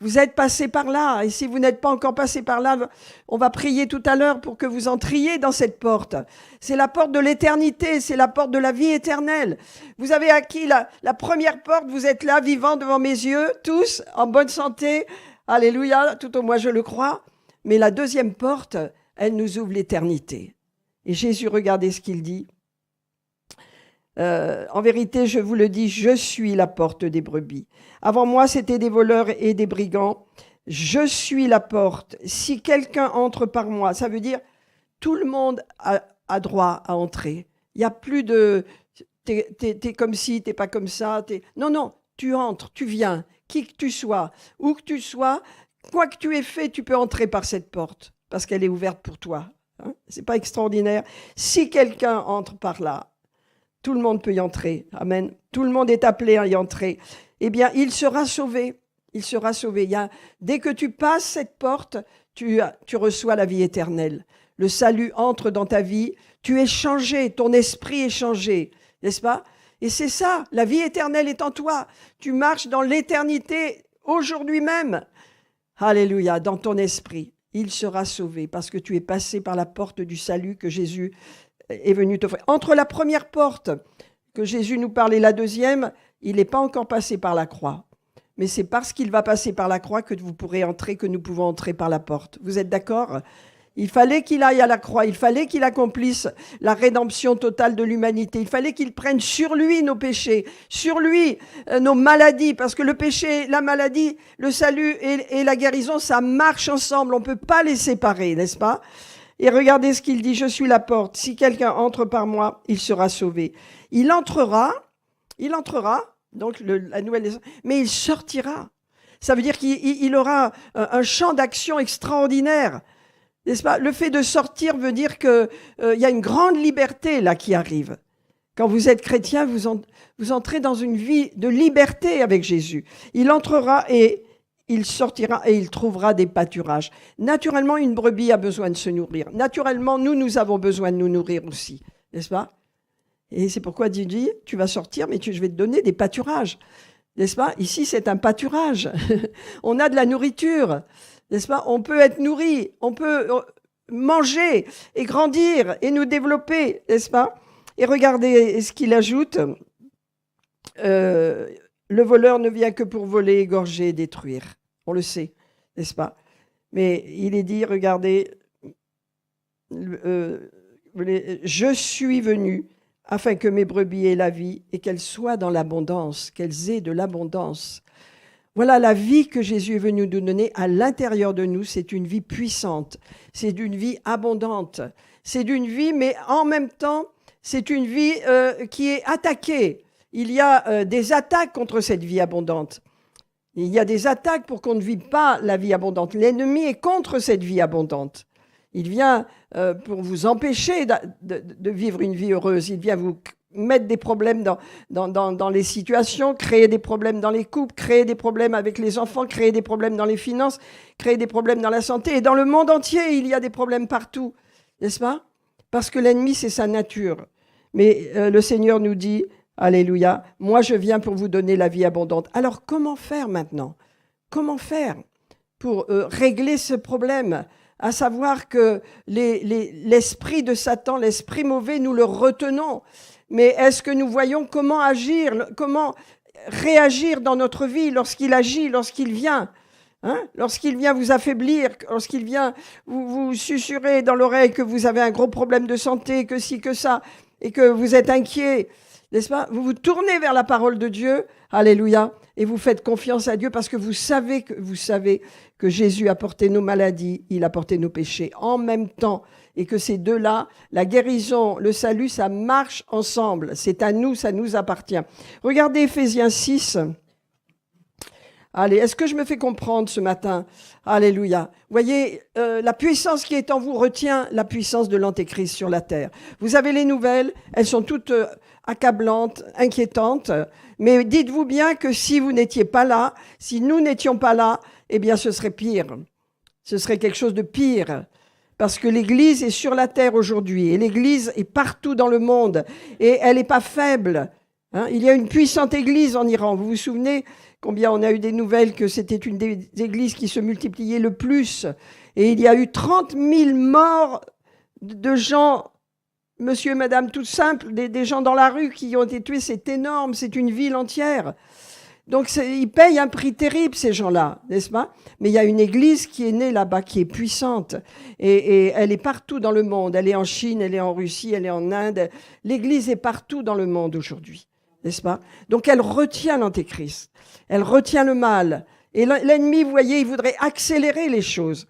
Vous êtes passé par là, et si vous n'êtes pas encore passé par là, on va prier tout à l'heure pour que vous entriez dans cette porte. C'est la porte de l'éternité, c'est la porte de la vie éternelle. Vous avez acquis la première porte, vous êtes là, vivant devant mes yeux, tous, en bonne santé. Alléluia, tout au moins je le crois. Mais la deuxième porte, elle nous ouvre l'éternité. Et Jésus, regardez ce qu'il dit. En vérité, je vous le dis, je suis la porte des brebis. Avant moi, c'était des voleurs et des brigands, Je suis la porte. Si quelqu'un entre par moi, ça veut dire tout le monde a droit à entrer. Il n'y a plus de t'es comme ci, t'es pas comme ça. Non, non, tu entres, tu viens, qui que tu sois, où que tu sois, quoi que tu aies fait, tu peux entrer par cette porte parce qu'elle est ouverte pour toi. Hein? C'est pas extraordinaire. Si quelqu'un entre par là, tout le monde peut y entrer. Amen. Tout le monde est appelé à y entrer. Eh bien, il sera sauvé. Il sera sauvé. Dès que tu passes cette porte, tu reçois la vie éternelle. Le salut entre dans ta vie. Tu es changé. Ton esprit est changé. N'est-ce pas? Et c'est ça. La vie éternelle est en toi. Tu marches dans l'éternité aujourd'hui même. Alléluia. Dans ton esprit. Il sera sauvé parce que tu es passé par la porte du salut que Jésus est venu t'offrir. Entre la première porte que Jésus nous parle et la deuxième, il n'est pas encore passé par la croix. Mais c'est parce qu'il va passer par la croix que vous pourrez entrer, que nous pouvons entrer par la porte. Vous êtes d'accord? Il fallait qu'il aille à la croix, il fallait qu'il accomplisse la rédemption totale de l'humanité. Il fallait qu'il prenne sur lui nos péchés, sur lui nos maladies, parce que le péché, la maladie, le salut et la guérison, ça marche ensemble. On ne peut pas les séparer, n'est-ce pas? Et regardez ce qu'il dit, je suis la porte. Si quelqu'un entre par moi, il sera sauvé. Il entrera, donc la nouvelle naissance, mais il sortira. Ça veut dire qu'il aura un champ d'action extraordinaire. N'est-ce pas? Le fait de sortir veut dire qu'il y a une grande liberté là qui arrive. Quand vous êtes chrétien, vous entrez dans une vie de liberté avec Jésus. Il entrera et il sortira et il trouvera des pâturages. Naturellement, une brebis a besoin de se nourrir. Naturellement, nous avons besoin de nous nourrir aussi. N'est-ce pas? Et c'est pourquoi Dieu dit, tu vas sortir, mais je vais te donner des pâturages. N'est-ce pas? Ici, c'est un pâturage. On a de la nourriture. N'est-ce pas? On peut être nourri, on peut manger et grandir et nous développer. N'est-ce pas? Et regardez ce qu'il ajoute. Le voleur ne vient que pour voler, égorger et détruire. On le sait, n'est-ce pas? Mais il est dit, regardez, je suis venu afin que mes brebis aient la vie et qu'elles soient dans l'abondance, qu'elles aient de l'abondance. Voilà la vie que Jésus est venu nous donner à l'intérieur de nous. C'est une vie puissante, c'est une vie abondante, c'est une vie, mais en même temps, c'est une vie qui est attaquée. Il y a des attaques contre cette vie abondante. Il y a des attaques pour qu'on ne vive pas la vie abondante. L'ennemi est contre cette vie abondante. Il vient pour vous empêcher de vivre une vie heureuse. Il vient vous mettre des problèmes dans les situations, créer des problèmes dans les couples, créer des problèmes avec les enfants, créer des problèmes dans les finances, créer des problèmes dans la santé. Et dans le monde entier, il y a des problèmes partout, n'est-ce pas? Parce que l'ennemi, c'est sa nature. Mais le Seigneur nous dit, alléluia, moi je viens pour vous donner la vie abondante. Alors comment faire maintenant? Comment faire pour régler ce problème? À savoir que l'esprit de Satan, l'esprit mauvais, nous le retenons. Mais est-ce que nous voyons comment agir, comment réagir dans notre vie lorsqu'il agit, lorsqu'il vient, hein? Lorsqu'il vient vous affaiblir, lorsqu'il vient vous susurrer dans l'oreille que vous avez un gros problème de santé, que ci, que ça, et que vous êtes inquiet, n'est-ce pas? Vous vous tournez vers la parole de Dieu, alléluia, et vous faites confiance à Dieu parce que vous savez que Jésus a porté nos maladies, il a porté nos péchés en même temps. Et que ces deux-là, la guérison, le salut, ça marche ensemble. C'est à nous, ça nous appartient. Regardez Éphésiens 6. Allez, est-ce que je me fais comprendre ce matin? Alléluia. Voyez, la puissance qui est en vous retient la puissance de l'Antéchrist sur la terre. Vous avez les nouvelles, elles sont toutes accablantes, inquiétantes. Mais dites-vous bien que si vous n'étiez pas là, si nous n'étions pas là, eh bien ce serait pire. Ce serait quelque chose de pire. Parce que l'Église est sur la terre aujourd'hui et l'Église est partout dans le monde et elle n'est pas faible. Hein? Il y a une puissante Église en Iran. Vous vous souvenez combien on a eu des nouvelles que c'était une des églises qui se multipliait le plus. Et il y a eu 30 000 morts de gens, monsieur et madame, tout simple, des gens dans la rue qui ont été tués. C'est énorme, c'est une ville entière. Donc, ils payent un prix terrible, ces gens-là, n'est-ce pas? Mais il y a une église qui est née là-bas, qui est puissante. Et elle est partout dans le monde. Elle est en Chine, elle est en Russie, elle est en Inde. L'église est partout dans le monde aujourd'hui, n'est-ce pas? Donc, elle retient l'Antéchrist. Elle retient le mal. Et l'ennemi, vous voyez, il voudrait accélérer les choses.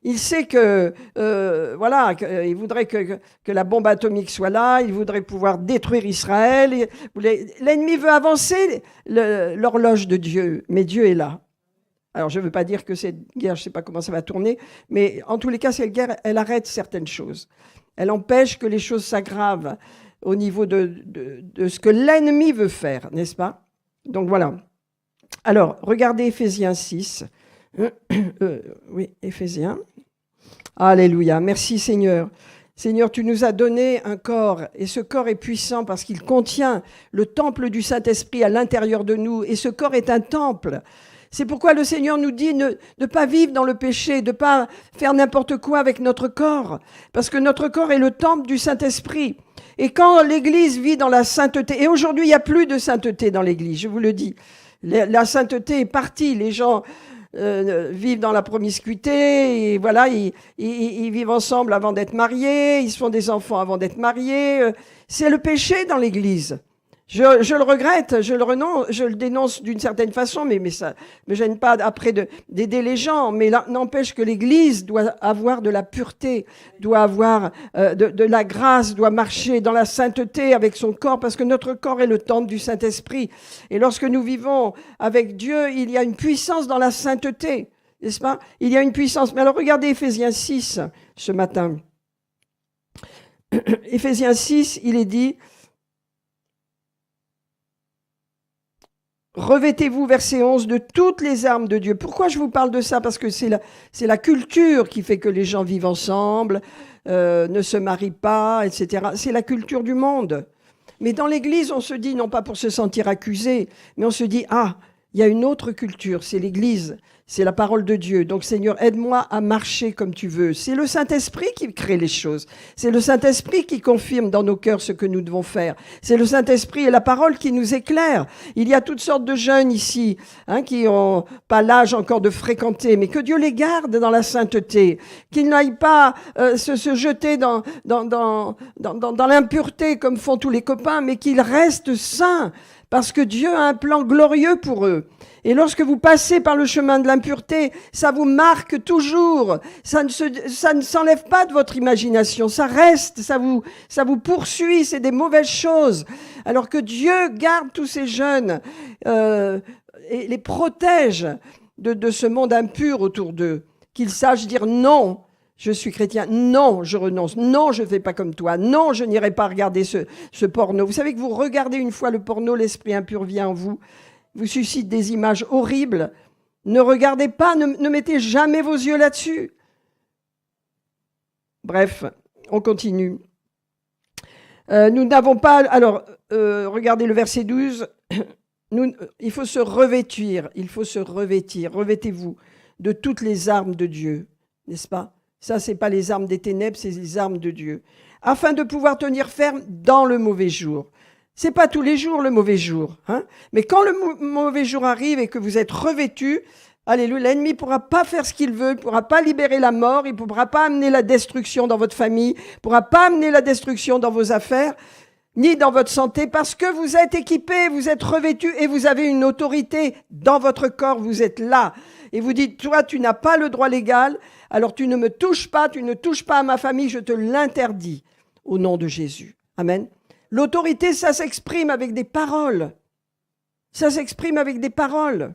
Il sait que, il voudrait que la bombe atomique soit là, il voudrait pouvoir détruire Israël. L'ennemi veut avancer l'horloge de Dieu, mais Dieu est là. Alors, je ne veux pas dire que cette guerre, je ne sais pas comment ça va tourner, mais en tous les cas, cette guerre, elle arrête certaines choses. Elle empêche que les choses s'aggravent au niveau de ce que l'ennemi veut faire, n'est-ce pas? Donc, voilà. Alors, regardez Éphésiens 6. Oui, Éphésiens. Alléluia. Merci Seigneur. Seigneur, tu nous as donné un corps, et ce corps est puissant parce qu'il contient le temple du Saint-Esprit à l'intérieur de nous, et ce corps est un temple. C'est pourquoi le Seigneur nous dit de ne pas vivre dans le péché, de ne pas faire n'importe quoi avec notre corps, parce que notre corps est le temple du Saint-Esprit. Et quand l'Église vit dans la sainteté, et aujourd'hui il n'y a plus de sainteté dans l'Église, je vous le dis, la sainteté est partie, les gens vivent dans la promiscuité, et voilà, ils vivent ensemble avant d'être mariés, ils se font des enfants avant d'être mariés, c'est le péché dans l'Église. Je le regrette, je le dénonce d'une certaine façon, mais ça me gêne pas après d'aider les gens. Mais n'empêche que l'Église doit avoir de la pureté, doit avoir de la grâce, doit marcher dans la sainteté avec son corps, parce que notre corps est le temple du Saint-Esprit. Et lorsque nous vivons avec Dieu, il y a une puissance dans la sainteté, n'est-ce pas? Il y a une puissance. Mais alors regardez Éphésiens 6 ce matin. Éphésiens 6, il est dit... Revêtez-vous, verset 11, de toutes les armes de Dieu. Pourquoi je vous parle de ça? Parce que c'est la culture qui fait que les gens vivent ensemble, ne se marient pas, etc. C'est la culture du monde. Mais dans l'Église, on se dit, non pas pour se sentir accusé, mais on se dit, il y a une autre culture, c'est l'Église, c'est la parole de Dieu. Donc Seigneur, aide-moi à marcher comme tu veux. C'est le Saint-Esprit qui crée les choses. C'est le Saint-Esprit qui confirme dans nos cœurs ce que nous devons faire. C'est le Saint-Esprit et la parole qui nous éclairent. Il y a toutes sortes de jeunes ici qui n'ont pas l'âge encore de fréquenter, mais que Dieu les garde dans la sainteté, qu'ils n'aillent pas se jeter dans l'impureté comme font tous les copains, mais qu'ils restent saints. Parce que Dieu a un plan glorieux pour eux. Et lorsque vous passez par le chemin de l'impureté, ça vous marque toujours. Ça ne s'enlève pas de votre imagination. Ça reste, ça vous poursuit. C'est des mauvaises choses. Alors que Dieu garde tous ces jeunes et les protège de ce monde impur autour d'eux. Qu'ils sachent dire non. Je suis chrétien. Non, je renonce. Non, je ne fais pas comme toi. Non, je n'irai pas regarder ce porno. Vous savez que vous regardez une fois le porno, l'esprit impur vient en vous, vous suscite des images horribles. Ne regardez pas, ne mettez jamais vos yeux là-dessus. Bref, on continue. Nous n'avons pas... Alors, regardez le verset 12. Il faut se revêtir. Revêtez-vous de toutes les armes de Dieu, n'est-ce pas? Ça, c'est pas les armes des ténèbres, c'est les armes de Dieu. Afin de pouvoir tenir ferme dans le mauvais jour. C'est pas tous les jours le mauvais jour, mais quand le mauvais jour arrive et que vous êtes revêtus, alléluia, l'ennemi ne pourra pas faire ce qu'il veut, il ne pourra pas libérer la mort, il ne pourra pas amener la destruction dans votre famille, il ne pourra pas amener la destruction dans vos affaires, ni dans votre santé, parce que vous êtes équipés, vous êtes revêtus et vous avez une autorité dans votre corps, vous êtes là. Et vous dites, toi, tu n'as pas le droit légal, alors tu ne me touches pas, tu ne touches pas à ma famille, je te l'interdis au nom de Jésus. Amen. L'autorité, ça s'exprime avec des paroles. Ça s'exprime avec des paroles.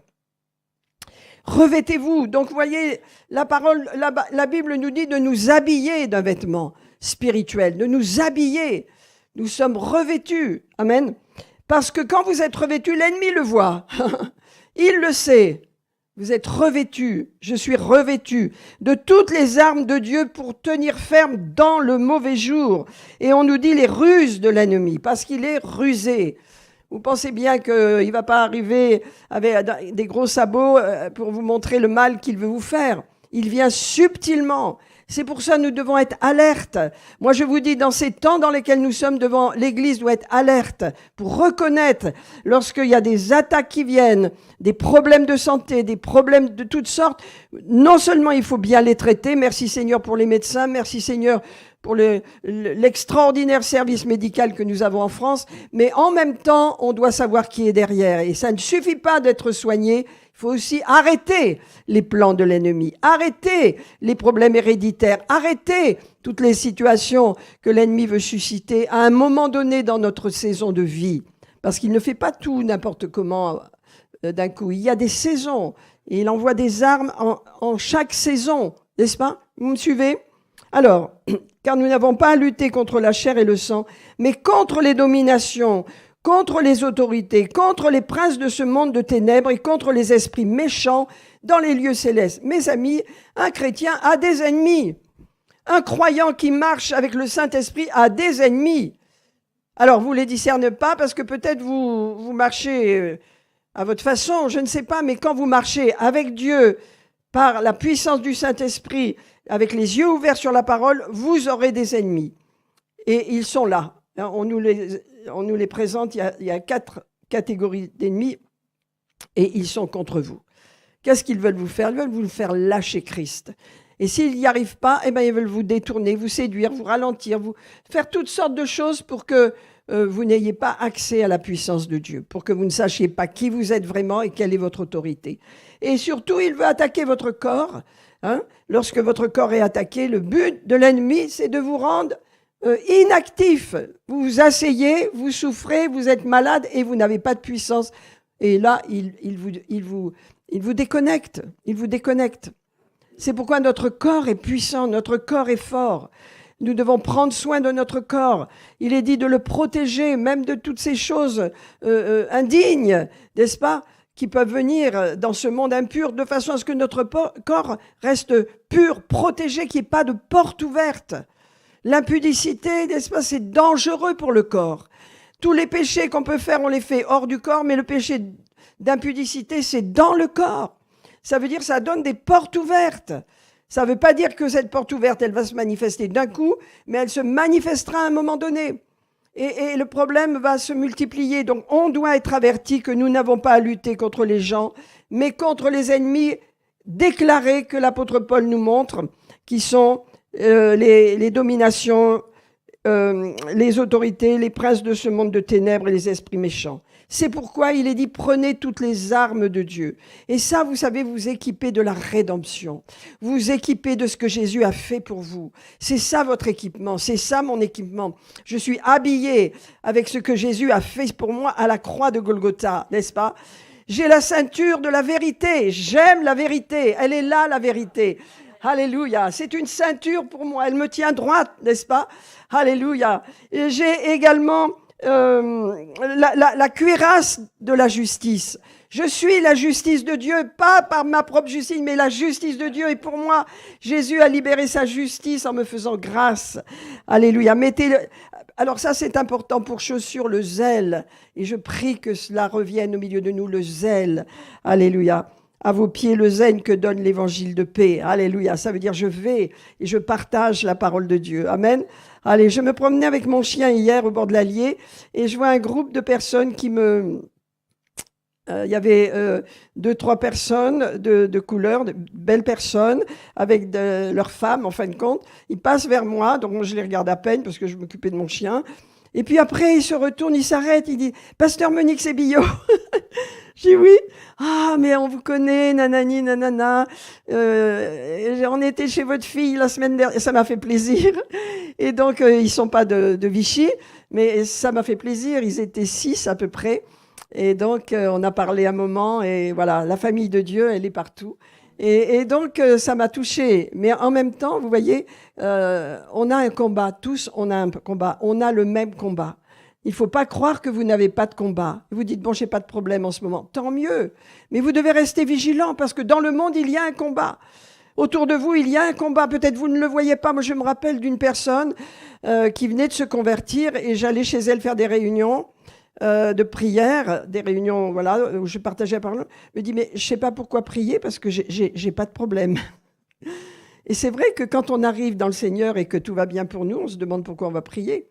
Revêtez-vous. Donc, vous voyez, la Bible nous dit de nous habiller d'un vêtement spirituel, de nous habiller. Nous sommes revêtus. Amen. Parce que quand vous êtes revêtus, l'ennemi le voit. Il le sait. Vous êtes revêtus, je suis revêtu de toutes les armes de Dieu pour tenir ferme dans le mauvais jour. Et on nous dit les ruses de l'ennemi, parce qu'il est rusé. Vous pensez bien qu'il ne va pas arriver avec des gros sabots pour vous montrer le mal qu'il veut vous faire. Il vient subtilement. C'est pour ça que nous devons être alertes. Moi, je vous dis, dans ces temps dans lesquels nous sommes, l'Église doit être alerte pour reconnaître lorsqu'il y a des attaques qui viennent, des problèmes de santé, des problèmes de toutes sortes. Non seulement il faut bien les traiter, merci Seigneur pour les médecins, merci Seigneur pour l'extraordinaire service médical que nous avons en France, mais en même temps, on doit savoir qui est derrière. Et ça ne suffit pas d'être soigné, il faut aussi arrêter les plans de l'ennemi, arrêter les problèmes héréditaires, arrêter toutes les situations que l'ennemi veut susciter à un moment donné dans notre saison de vie. Parce qu'il ne fait pas tout n'importe comment d'un coup. Il y a des saisons et il envoie des armes en chaque saison, n'est-ce pas? Vous me suivez? Alors, car nous n'avons pas à lutter contre la chair et le sang, mais contre les dominations, contre les autorités, contre les princes de ce monde de ténèbres et contre les esprits méchants dans les lieux célestes. Mes amis, un chrétien a des ennemis. Un croyant qui marche avec le Saint-Esprit a des ennemis. Alors, vous ne les discernez pas parce que peut-être vous marchez à votre façon, je ne sais pas, mais quand vous marchez avec Dieu, par la puissance du Saint-Esprit, avec les yeux ouverts sur la parole, vous aurez des ennemis. Et ils sont là. On nous les présente, il y a 4 catégories d'ennemis et ils sont contre vous. Qu'est-ce qu'ils veulent vous faire? Ils veulent vous faire lâcher Christ. Et s'ils n'y arrivent pas, eh ben, ils veulent vous détourner, vous séduire, vous ralentir, vous faire toutes sortes de choses pour que vous n'ayez pas accès à la puissance de Dieu, pour que vous ne sachiez pas qui vous êtes vraiment et quelle est votre autorité. Et surtout, il veut attaquer votre corps. Lorsque votre corps est attaqué, le but de l'ennemi, c'est de vous rendre inactif. Vous vous asseyez, vous souffrez, vous êtes malade et vous n'avez pas de puissance. Et là, il vous déconnecte. Il vous déconnecte. C'est pourquoi notre corps est puissant, notre corps est fort. Nous devons prendre soin de notre corps. Il est dit de le protéger, même de toutes ces choses indignes, n'est-ce pas, qui peuvent venir dans ce monde impur, de façon à ce que notre corps reste pur, protégé, qu'il n'y ait pas de porte ouverte. L'impudicité, n'est-ce pas, c'est dangereux pour le corps. Tous les péchés qu'on peut faire, on les fait hors du corps, mais le péché d'impudicité, c'est dans le corps. Ça veut dire que ça donne des portes ouvertes. Ça ne veut pas dire que cette porte ouverte, elle va se manifester d'un coup, mais elle se manifestera à un moment donné. Et le problème va se multiplier. Donc, on doit être averti que nous n'avons pas à lutter contre les gens, mais contre les ennemis déclarés que l'apôtre Paul nous montre, qui sont les dominations, les autorités, les princes de ce monde de ténèbres et les esprits méchants. C'est pourquoi il est dit, prenez toutes les armes de Dieu. Et ça, vous savez, vous équipez de la rédemption. Vous équipez de ce que Jésus a fait pour vous. C'est ça votre équipement, c'est ça mon équipement. Je suis habillé avec ce que Jésus a fait pour moi à la croix de Golgotha, n'est-ce pas? J'ai la ceinture de la vérité, j'aime la vérité, elle est là la vérité. Alléluia, c'est une ceinture pour moi, elle me tient droite, n'est-ce pas? Alléluia. Et j'ai également la cuirasse de la justice. Je suis la justice de Dieu, pas par ma propre justice, mais la justice de Dieu. Et pour moi, Jésus a libéré sa justice en me faisant grâce. Alléluia. Alors ça, c'est important pour chaussures, le zèle. Et je prie que cela revienne au milieu de nous, le zèle. Alléluia. À vos pieds, le zèle que donne l'évangile de paix. Alléluia. Ça veut dire je vais et je partage la parole de Dieu. Amen. Allez, je me promenais avec mon chien hier au bord de l'Allier et je vois un groupe de personnes qui me... Il y avait 2-3 personnes de couleur, de belles personnes, avec leurs femmes, en fin de compte. Ils passent vers moi, donc je les regarde à peine parce que je m'occupais de mon chien. Et puis après, ils se retournent, ils s'arrêtent, ils disent « Pasteur Monique, c'est Billot !» Je dis « Oui !»« Ah, mais on vous connaît, nanani, nanana. On était chez votre fille la semaine dernière. » Ça m'a fait plaisir. Et donc, ils sont pas de Vichy, mais ça m'a fait plaisir. Ils étaient 6 à peu près. Et donc, on a parlé un moment. Et voilà, la famille de Dieu, elle est partout. Et donc, ça m'a touchée. Mais en même temps, vous voyez, on a un combat. Tous, on a un combat. On a le même combat. Il ne faut pas croire que vous n'avez pas de combat. Vous dites, bon, j'ai pas de problème en ce moment. Tant mieux. Mais vous devez rester vigilant parce que dans le monde, il y a un combat. Autour de vous, il y a un combat. Peut-être vous ne le voyez pas. Moi, je me rappelle d'une personne qui venait de se convertir et j'allais chez elle faire des réunions de prière, des réunions voilà, où je partageais la parole. Elle me dit, mais je ne sais pas pourquoi prier parce que j'ai pas de problème. Et c'est vrai que quand on arrive dans le Seigneur et que tout va bien pour nous, on se demande pourquoi on va prier.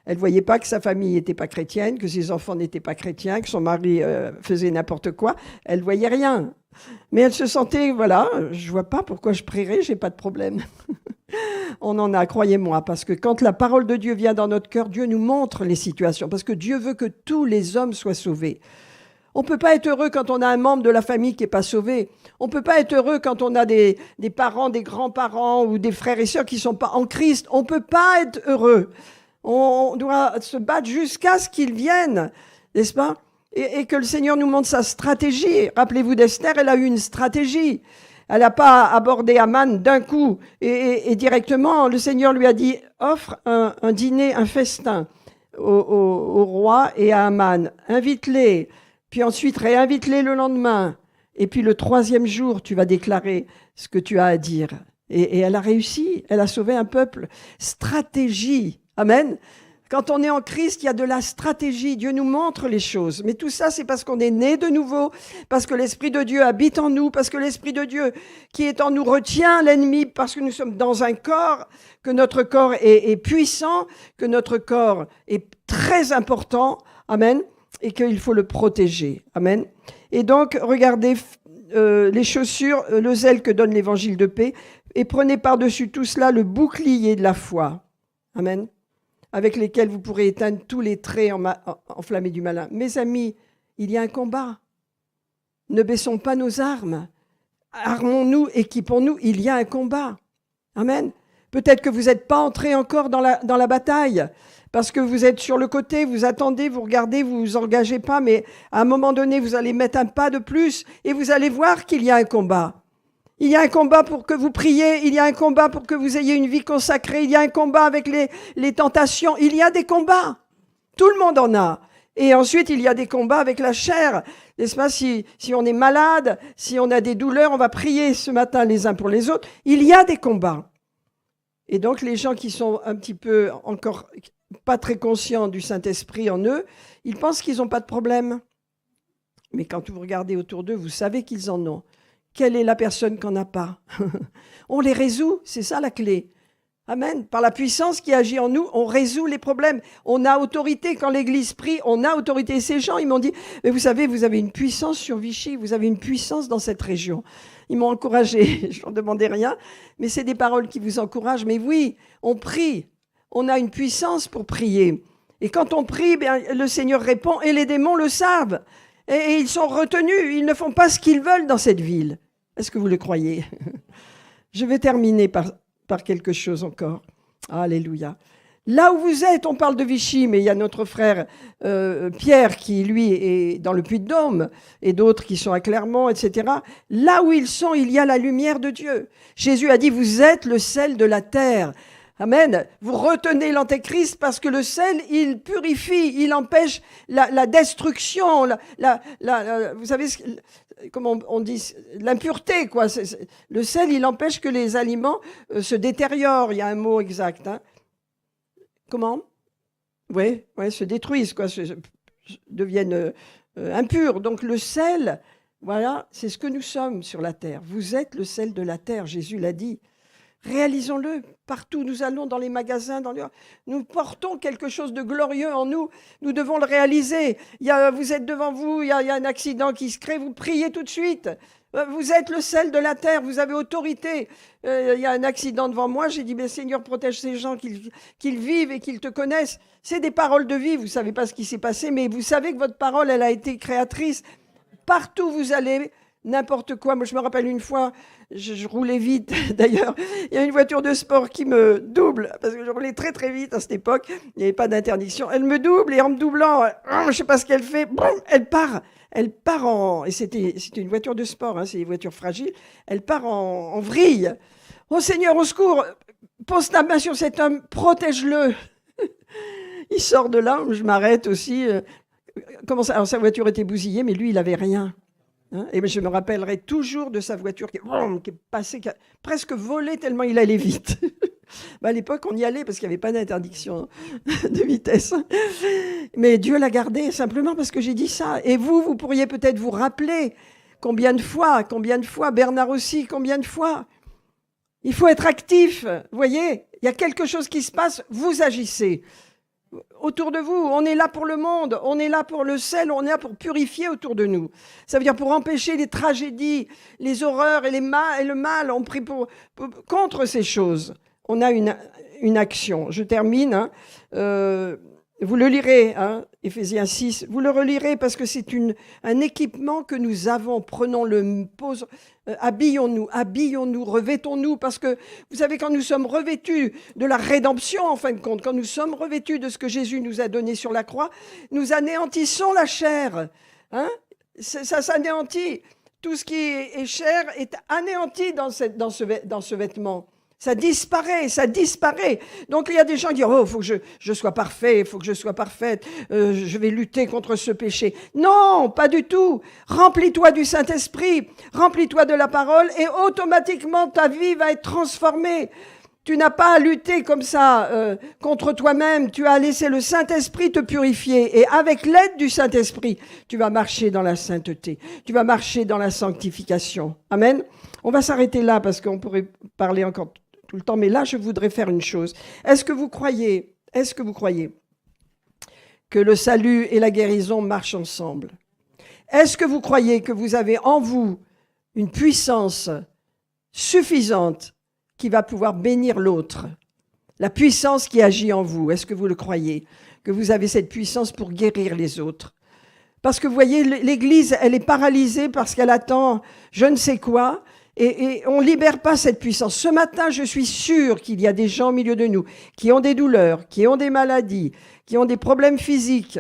Elle ne voyait pas que sa famille n'était pas chrétienne, que ses enfants n'étaient pas chrétiens, que son mari faisait n'importe quoi. Elle ne voyait rien. Mais elle se sentait, voilà, je ne vois pas pourquoi je prierais, je n'ai pas de problème. On en a, croyez-moi, parce que quand la parole de Dieu vient dans notre cœur, Dieu nous montre les situations, parce que Dieu veut que tous les hommes soient sauvés. On ne peut pas être heureux quand on a un membre de la famille qui n'est pas sauvé. On ne peut pas être heureux quand on a des parents, des grands-parents ou des frères et sœurs qui ne sont pas en Christ. On ne peut pas être heureux. On doit se battre jusqu'à ce qu'ils viennent, n'est-ce pas ? Et que le Seigneur nous montre sa stratégie. Rappelez-vous d'Esther, elle a eu une stratégie. Elle n'a pas abordé Aman d'un coup et directement. Le Seigneur lui a dit, offre un dîner, un festin au roi et à Aman. Invite-les. Puis ensuite, réinvite-les le lendemain. Et puis le 3e jour, tu vas déclarer ce que tu as à dire. Et elle a réussi. Elle a sauvé un peuple. Stratégie. Amen. Quand on est en Christ, il y a de la stratégie. Dieu nous montre les choses. Mais tout ça, c'est parce qu'on est né de nouveau, parce que l'Esprit de Dieu habite en nous, parce que l'Esprit de Dieu qui est en nous retient l'ennemi, parce que nous sommes dans un corps, que notre corps est puissant, que notre corps est très important. Amen. Et qu'il faut le protéger. Amen. Et donc, regardez les chaussures, le zèle que donne l'évangile de paix, et prenez par-dessus tout cela le bouclier de la foi. Amen. Avec lesquels vous pourrez éteindre tous les traits enflammés du malin. Mes amis, il y a un combat. Ne baissons pas nos armes. Armons-nous, équipons-nous, il y a un combat. Amen. Peut-être que vous n'êtes pas entrés encore dans la bataille, parce que vous êtes sur le côté, vous attendez, vous regardez, vous vous engagez pas, mais à un moment donné, vous allez mettre un pas de plus et vous allez voir qu'il y a un combat. Il y a un combat pour que vous priez, il y a un combat pour que vous ayez une vie consacrée, il y a un combat avec les tentations, il y a des combats. Tout le monde en a. Et ensuite, il y a des combats avec la chair. N'est-ce pas, si on est malade, si on a des douleurs, on va prier ce matin les uns pour les autres. Il y a des combats. Et donc, les gens qui sont un petit peu encore pas très conscients du Saint-Esprit en eux, ils pensent qu'ils n'ont pas de problème. Mais quand vous regardez autour d'eux, vous savez qu'ils en ont. Quelle est la personne qu'on n'a pas? On les résout, c'est ça la clé. Amen. Par la puissance qui agit en nous, on résout les problèmes. On a autorité. Quand l'Église prie, on a autorité. Et ces gens, ils m'ont dit, mais vous savez, vous avez une puissance sur Vichy, vous avez une puissance dans cette région. Ils m'ont encouragé, je leur demandais rien, mais c'est des paroles qui vous encouragent. Mais oui, on prie, on a une puissance pour prier. Et quand on prie, bien, le Seigneur répond et les démons le savent. Et ils sont retenus, ils ne font pas ce qu'ils veulent dans cette ville. Est-ce que vous le croyez? Je vais terminer par quelque chose encore. Alléluia. Là où vous êtes, on parle de Vichy, mais il y a notre frère Pierre qui, lui, est dans le Puy-de-Dôme, et d'autres qui sont à Clermont, etc. Là où ils sont, il y a la lumière de Dieu. Jésus a dit, vous êtes le sel de la terre. Amen. Vous retenez l'antéchrist parce que le sel, il purifie, il empêche la destruction, vous savez, comment on dit, l'impureté, quoi. Le sel, il empêche que les aliments se détériorent. Il y a un mot exact. Hein. Comment? Oui, se détruisent, quoi, deviennent impurs. Donc le sel, voilà, c'est ce que nous sommes sur la terre. Vous êtes le sel de la terre, Jésus l'a dit. Réalisons-le partout. Nous allons dans les magasins, nous portons quelque chose de glorieux en nous. Nous devons le réaliser. Vous êtes devant vous, il y a un accident qui se crée, vous priez tout de suite. Vous êtes le sel de la terre, vous avez autorité. Il y a un accident devant moi, j'ai dit, mais Seigneur, protège ces gens, qu'ils vivent et qu'ils te connaissent. C'est des paroles de vie, vous ne savez pas ce qui s'est passé, mais vous savez que votre parole, elle a été créatrice. Partout où vous allez, n'importe quoi. Moi, je me rappelle une fois, je roulais vite, d'ailleurs. Il y a une voiture de sport qui me double, parce que je roulais très très vite à cette époque. Il n'y avait pas d'interdiction. Elle me double et en me doublant, je ne sais pas ce qu'elle fait, elle part. Elle part et c'était une voiture de sport, hein, c'est des voitures fragiles. Elle part en vrille. Oh Seigneur, au secours, pose ta main sur cet homme, protège-le. Il sort de là, je m'arrête aussi. Comment ça? Alors sa voiture était bousillée, mais lui, il n'avait rien. Hein, et je me rappellerai toujours de sa voiture qui est passée, qui a presque volé tellement il allait vite. À l'époque, on y allait parce qu'il n'y avait pas d'interdiction de vitesse. Mais Dieu l'a gardé simplement parce que j'ai dit ça. Et vous pourriez peut-être vous rappeler combien de fois, Bernard aussi, combien de fois. Il faut être actif, vous voyez. Il y a quelque chose qui se passe, vous agissez. Autour de vous, on est là pour le monde, on est là pour le sel, on est là pour purifier autour de nous. Ça veut dire pour empêcher les tragédies, les horreurs et le mal. On prie contre ces choses. on a une action. Je termine. Vous le lirez, Éphésiens 6. Vous le relirez parce que c'est un équipement que nous avons. Prenons-le, habillons-nous, revêtons-nous. Parce que, vous savez, quand nous sommes revêtus de la rédemption, en fin de compte, quand nous sommes revêtus de ce que Jésus nous a donné sur la croix, nous anéantissons la chair. Ça s'anéantit. Tout ce qui est chair est anéanti dans ce vêtement. Ça disparaît. Donc, il y a des gens qui disent « Oh, il faut que je sois parfait, il faut que je sois parfaite, je vais lutter contre ce péché. » Non, pas du tout. Remplis-toi du Saint-Esprit, remplis-toi de la parole et automatiquement, ta vie va être transformée. Tu n'as pas à lutter comme ça contre toi-même. Tu as laissé le Saint-Esprit te purifier. Et avec l'aide du Saint-Esprit, tu vas marcher dans la sainteté. Tu vas marcher dans la sanctification. Amen. On va s'arrêter là parce qu'on pourrait parler encore tout le temps. Mais là, je voudrais faire une chose. Est-ce que vous croyez que le salut et la guérison marchent ensemble? Est-ce que vous croyez que vous avez en vous une puissance suffisante qui va pouvoir bénir l'autre? La puissance qui agit en vous, est-ce que vous le croyez? Que vous avez cette puissance pour guérir les autres? Parce que vous voyez, l'Église, elle est paralysée parce qu'elle attend je ne sais quoi, et on ne libère pas cette puissance. Ce matin, je suis sûre qu'il y a des gens au milieu de nous qui ont des douleurs, qui ont des maladies, qui ont des problèmes physiques,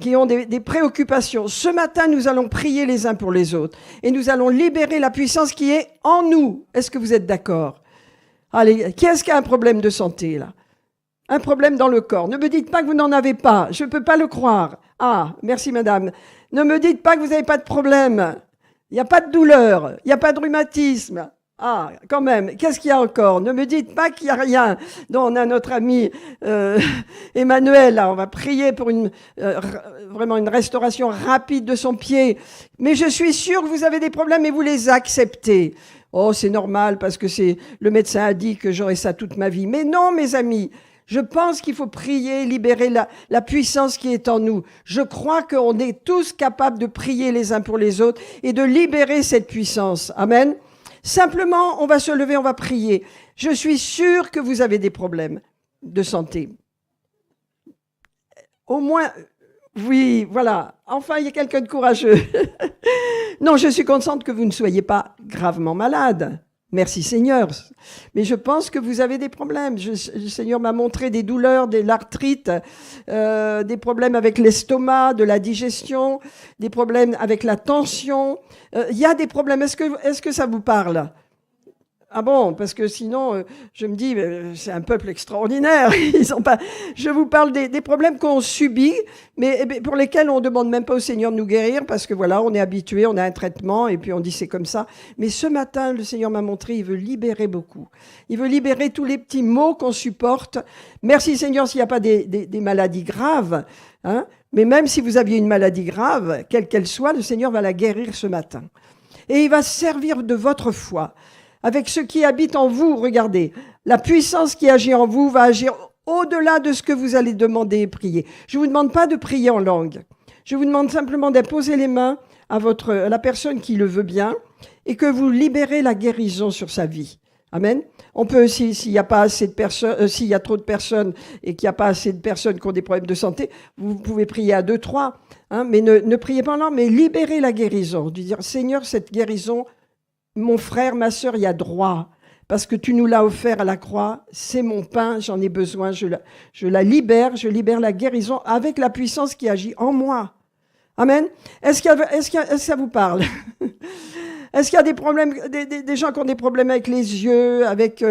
qui ont des préoccupations. Ce matin, nous allons prier les uns pour les autres et nous allons libérer la puissance qui est en nous. Est-ce que vous êtes d'accord? Allez, qui est-ce qui a un problème de santé, là? Un problème dans le corps. Ne me dites pas que vous n'en avez pas. Je ne peux pas le croire. Ah, merci madame. Ne me dites pas que vous n'avez pas de problème. Il n'y a pas de douleur. Il n'y a pas de rhumatisme. Ah, quand même. Qu'est-ce qu'il y a encore? Ne me dites pas qu'il n'y a rien. Non, on a notre ami Emmanuel, là. On va prier pour vraiment une restauration rapide de son pied. Mais je suis sûre que vous avez des problèmes et vous les acceptez. Oh, c'est normal parce que le médecin a dit que j'aurais ça toute ma vie. Mais non, mes amis, je pense qu'il faut prier, libérer la puissance qui est en nous. Je crois qu'on est tous capables de prier les uns pour les autres et de libérer cette puissance. Amen. Simplement, on va se lever, on va prier. Je suis sûre que vous avez des problèmes de santé. Au moins, oui, voilà. Enfin, il y a quelqu'un de courageux. Non, je suis contente que vous ne soyez pas gravement malade. Merci Seigneur. Mais je pense que vous avez des problèmes. Le Seigneur m'a montré des douleurs, de l'arthrite, des problèmes avec l'estomac, de la digestion, des problèmes avec la tension. Il y a des problèmes. Est-ce que ça vous parle? Ah bon, parce que sinon, je me dis, c'est un peuple extraordinaire. Je vous parle des problèmes qu'on subit, mais pour lesquels on ne demande même pas au Seigneur de nous guérir, parce que voilà, on est habitué, on a un traitement, et puis on dit c'est comme ça. Mais ce matin, le Seigneur m'a montré, il veut libérer beaucoup. Il veut libérer tous les petits maux qu'on supporte. Merci Seigneur s'il n'y a pas des maladies graves, hein. Mais même si vous aviez une maladie grave, quelle qu'elle soit, le Seigneur va la guérir ce matin. Et il va servir de votre foi. Avec ce qui habite en vous, regardez, la puissance qui agit en vous va agir au-delà de ce que vous allez demander et prier. Je ne vous demande pas de prier en langue. Je vous demande simplement d'imposer les mains à la personne qui le veut bien et que vous libérez la guérison sur sa vie. Amen. On peut aussi, s'il y a pas assez de personnes, s'il y a trop de personnes et qu'il n'y a pas assez de personnes qui ont des problèmes de santé, vous pouvez prier à 2, 3, hein, mais ne priez pas en langue, mais libérez la guérison. De dire, Seigneur, cette guérison, mon frère, ma sœur, il y a droit, parce que tu nous l'as offert à la croix, c'est mon pain, j'en ai besoin, je libère la guérison avec la puissance qui agit en moi. Amen. Est-ce que ça vous parle? Est-ce qu'il y a des problèmes, des gens qui ont des problèmes avec les yeux, avec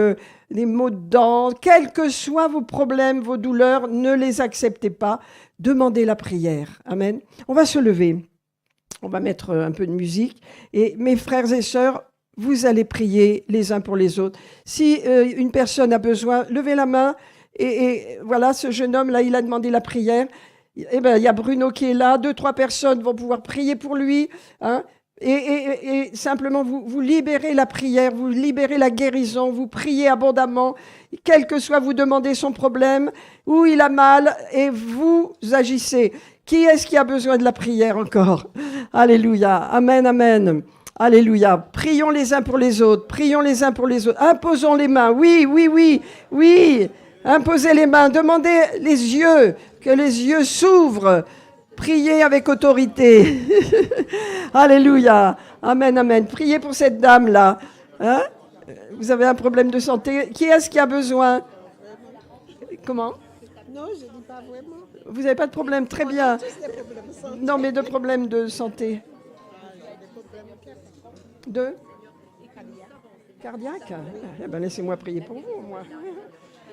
des maux de dents? Quels que soient vos problèmes, vos douleurs, ne les acceptez pas. Demandez la prière. Amen. On va se lever. On va mettre un peu de musique. Et mes frères et sœurs, vous allez prier les uns pour les autres. Si une personne a besoin, levez la main. Et voilà, ce jeune homme-là, il a demandé la prière. Eh ben, il y a Bruno qui est là. 2, 3 personnes vont pouvoir prier pour lui. Hein. Et simplement, vous libérez la prière, vous libérez la guérison, vous priez abondamment, quel que soit, vous demandez son problème, où il a mal, et vous agissez. Qui est-ce qui a besoin de la prière encore? Alléluia. Amen, amen. Alléluia. Prions les uns pour les autres. Prions les uns pour les autres. Imposons les mains. Oui, oui, oui, oui. Imposez les mains. Demandez les yeux. Que les yeux s'ouvrent. Priez avec autorité. Alléluia. Amen, amen. Priez pour cette dame-là. Hein? Vous avez un problème de santé. Qui est-ce qui a besoin? Comment? Non, je ne dis pas vraiment. Vous n'avez pas de problème? Très bien. Tous des problèmes de santé. Non, mais de problèmes de santé. De cardiaque. Eh ben, laissez-moi prier pour vous, moi.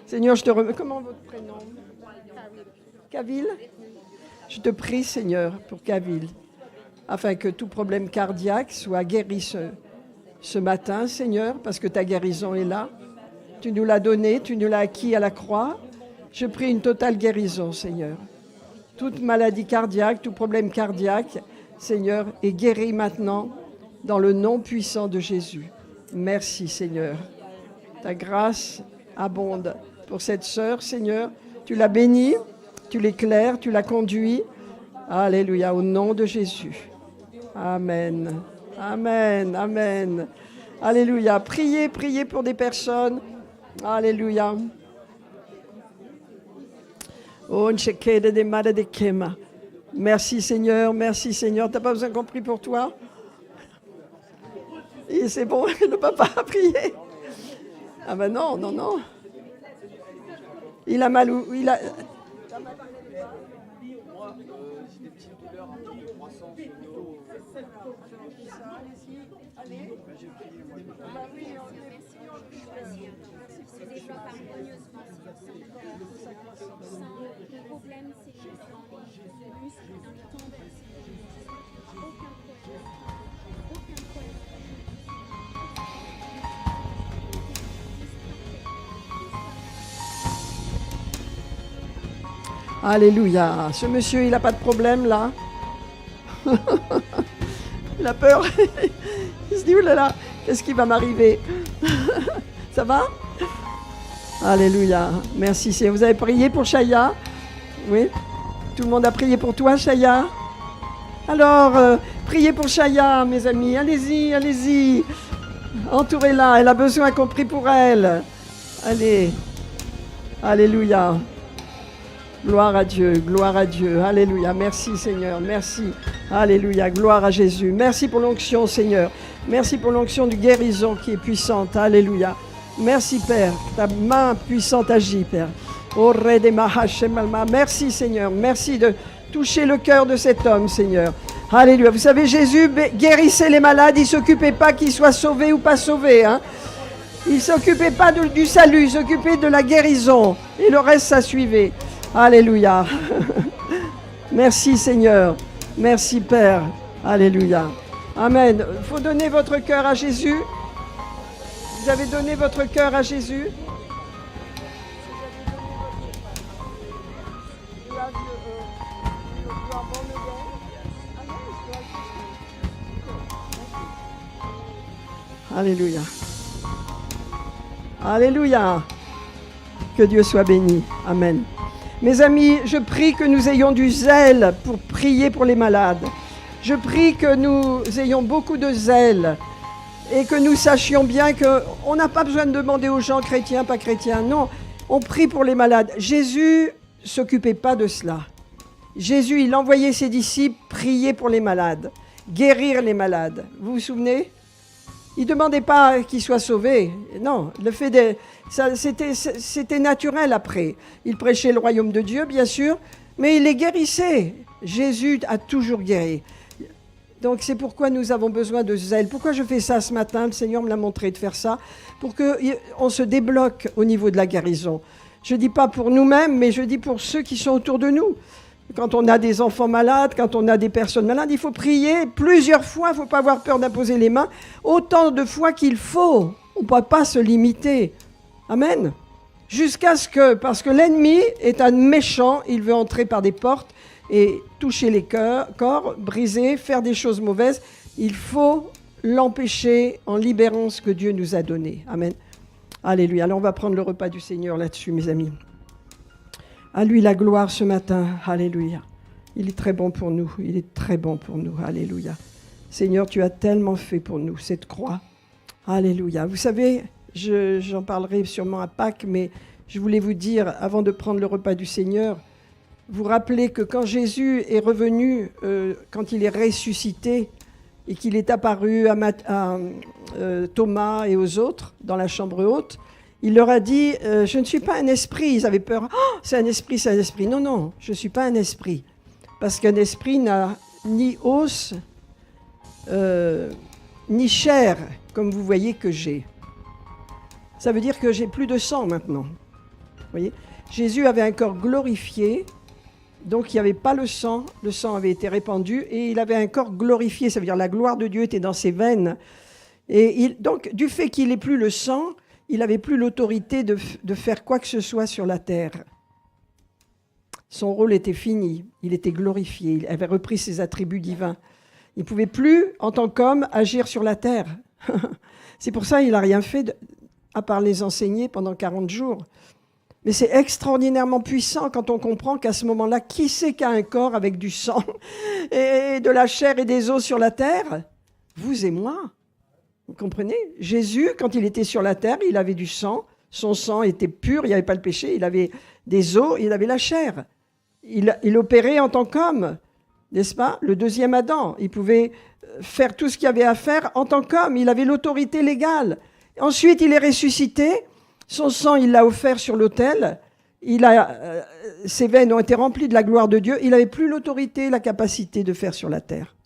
Seigneur, je te remercie. Comment votre prénom? Kavil. Je te prie, Seigneur, pour Kavil, afin que tout problème cardiaque soit guéri ce matin, Seigneur, parce que ta guérison est là. Tu nous l'as donné, tu nous l'as acquis à la croix. Je prie une totale guérison, Seigneur. Toute maladie cardiaque, tout problème cardiaque, Seigneur, est guéri maintenant dans le nom puissant de Jésus. Merci, Seigneur. Ta grâce abonde pour cette sœur, Seigneur. Tu l'as bénie, tu l'éclaires, tu l'as conduit. Alléluia, au nom de Jésus. Amen. Amen, amen. Alléluia. Priez, priez pour des personnes. Alléluia. Merci Seigneur, merci Seigneur. T'as pas besoin qu'on prie pour toi? Et c'est bon, le papa a prié. Ah ben non, non, non. Il a mal où? Il a... Moi, j'ai des petites douleurs, un peu de croissance au dos. Le problème, c'est que le muscle dans le temps aucun problème. Alléluia. Ce monsieur, il n'a pas de problème là. Il a peur. Il se dit, oh là là, qu'est-ce qui va m'arriver? Ça va? Alléluia. Merci. Vous avez prié pour Chaya? Oui. Tout le monde a prié pour toi, Chaya? Alors, priez pour Chaya, mes amis. Allez-y, allez-y. Entourez-la. Elle a besoin qu'on prie pour elle. Allez. Alléluia. Gloire à Dieu, gloire à Dieu. Alléluia. Merci, Seigneur. Merci. Alléluia. Gloire à Jésus. Merci pour l'onction, Seigneur. Merci pour l'onction de guérison qui est puissante. Alléluia. Merci, Père. Ta main puissante agit, Père. Merci, Seigneur. Merci de toucher le cœur de cet homme, Seigneur. Alléluia. Vous savez, Jésus guérissait les malades. Il ne s'occupait pas qu'ils soient sauvés ou pas sauvés. Hein. Il ne s'occupait pas du salut. Il s'occupait de la guérison. Et le reste, ça suivait. Alléluia. Merci, Seigneur. Merci, Père. Alléluia. Amen. Il faut donner votre cœur à Jésus. Vous avez donné votre cœur à Jésus? Alléluia. Alléluia. Que Dieu soit béni. Amen. Mes amis, je prie que nous ayons du zèle pour prier pour les malades. Je prie que nous ayons beaucoup de zèle et que nous sachions bien qu'on n'a pas besoin de demander aux gens chrétiens, pas chrétiens. Non, on prie pour les malades. Jésus ne s'occupait pas de cela. Jésus, il envoyait ses disciples prier pour les malades, guérir les malades. Vous vous souvenez? Il ne demandait pas qu'ils soient sauvés. Non, le fait de... C'était naturel après. Il prêchait le royaume de Dieu, bien sûr, mais il les guérissait. Jésus a toujours guéri. Donc c'est pourquoi nous avons besoin de zèle. Pourquoi je fais ça ce matin? Le Seigneur me l'a montré de faire ça, pour qu'on se débloque au niveau de la guérison. Je ne dis pas pour nous-mêmes, mais je dis pour ceux qui sont autour de nous. Quand on a des enfants malades, quand on a des personnes malades, il faut prier plusieurs fois. Il ne faut pas avoir peur d'imposer les mains. Autant de fois qu'il faut. On ne peut pas se limiter. Amen. Jusqu'à ce que, parce que l'ennemi est un méchant, il veut entrer par des portes et toucher les corps, briser, faire des choses mauvaises. Il faut l'empêcher en libérant ce que Dieu nous a donné. Amen. Alléluia. Alors on va prendre le repas du Seigneur là-dessus, mes amis. À lui la gloire ce matin. Alléluia. Il est très bon pour nous. Il est très bon pour nous. Alléluia. Seigneur, tu as tellement fait pour nous, cette croix. Alléluia. Vous savez, j'en parlerai sûrement à Pâques, mais je voulais vous dire, avant de prendre le repas du Seigneur, vous rappelez que quand Jésus est revenu, quand il est ressuscité, et qu'il est apparu à Thomas et aux autres dans la chambre haute, il leur a dit « Je ne suis pas un esprit ». Ils avaient peur. « Oh, c'est un esprit, c'est un esprit ». Non, non, je ne suis pas un esprit. Parce qu'un esprit n'a ni os, ni chair, comme vous voyez que j'ai. Ça veut dire que j'ai plus de sang maintenant. Vous voyez ? Jésus avait un corps glorifié, donc il n'y avait pas le sang avait été répandu, et il avait un corps glorifié, ça veut dire la gloire de Dieu était dans ses veines. Et donc, du fait qu'il n'ait plus le sang, il n'avait plus l'autorité de faire quoi que ce soit sur la terre. Son rôle était fini, il était glorifié, il avait repris ses attributs divins. Il ne pouvait plus, en tant qu'homme, agir sur la terre. C'est pour ça qu'il n'a rien fait, à part les enseigner pendant 40 jours. Mais c'est extraordinairement puissant quand on comprend qu'à ce moment-là, qui c'est qui a un corps avec du sang et de la chair et des os sur la terre ? Vous et moi. Vous comprenez ? Jésus, quand il était sur la terre, il avait du sang. Son sang était pur, il n'y avait pas le péché. Il avait des os, il avait la chair. Il opérait en tant qu'homme, n'est-ce pas ? Le deuxième Adam. Il pouvait faire tout ce qu'il y avait à faire en tant qu'homme. Il avait l'autorité légale. Ensuite, il est ressuscité. Son sang, il l'a offert sur l'autel. Ses veines ont été remplies de la gloire de Dieu. Il n'avait plus l'autorité, la capacité de faire sur la terre.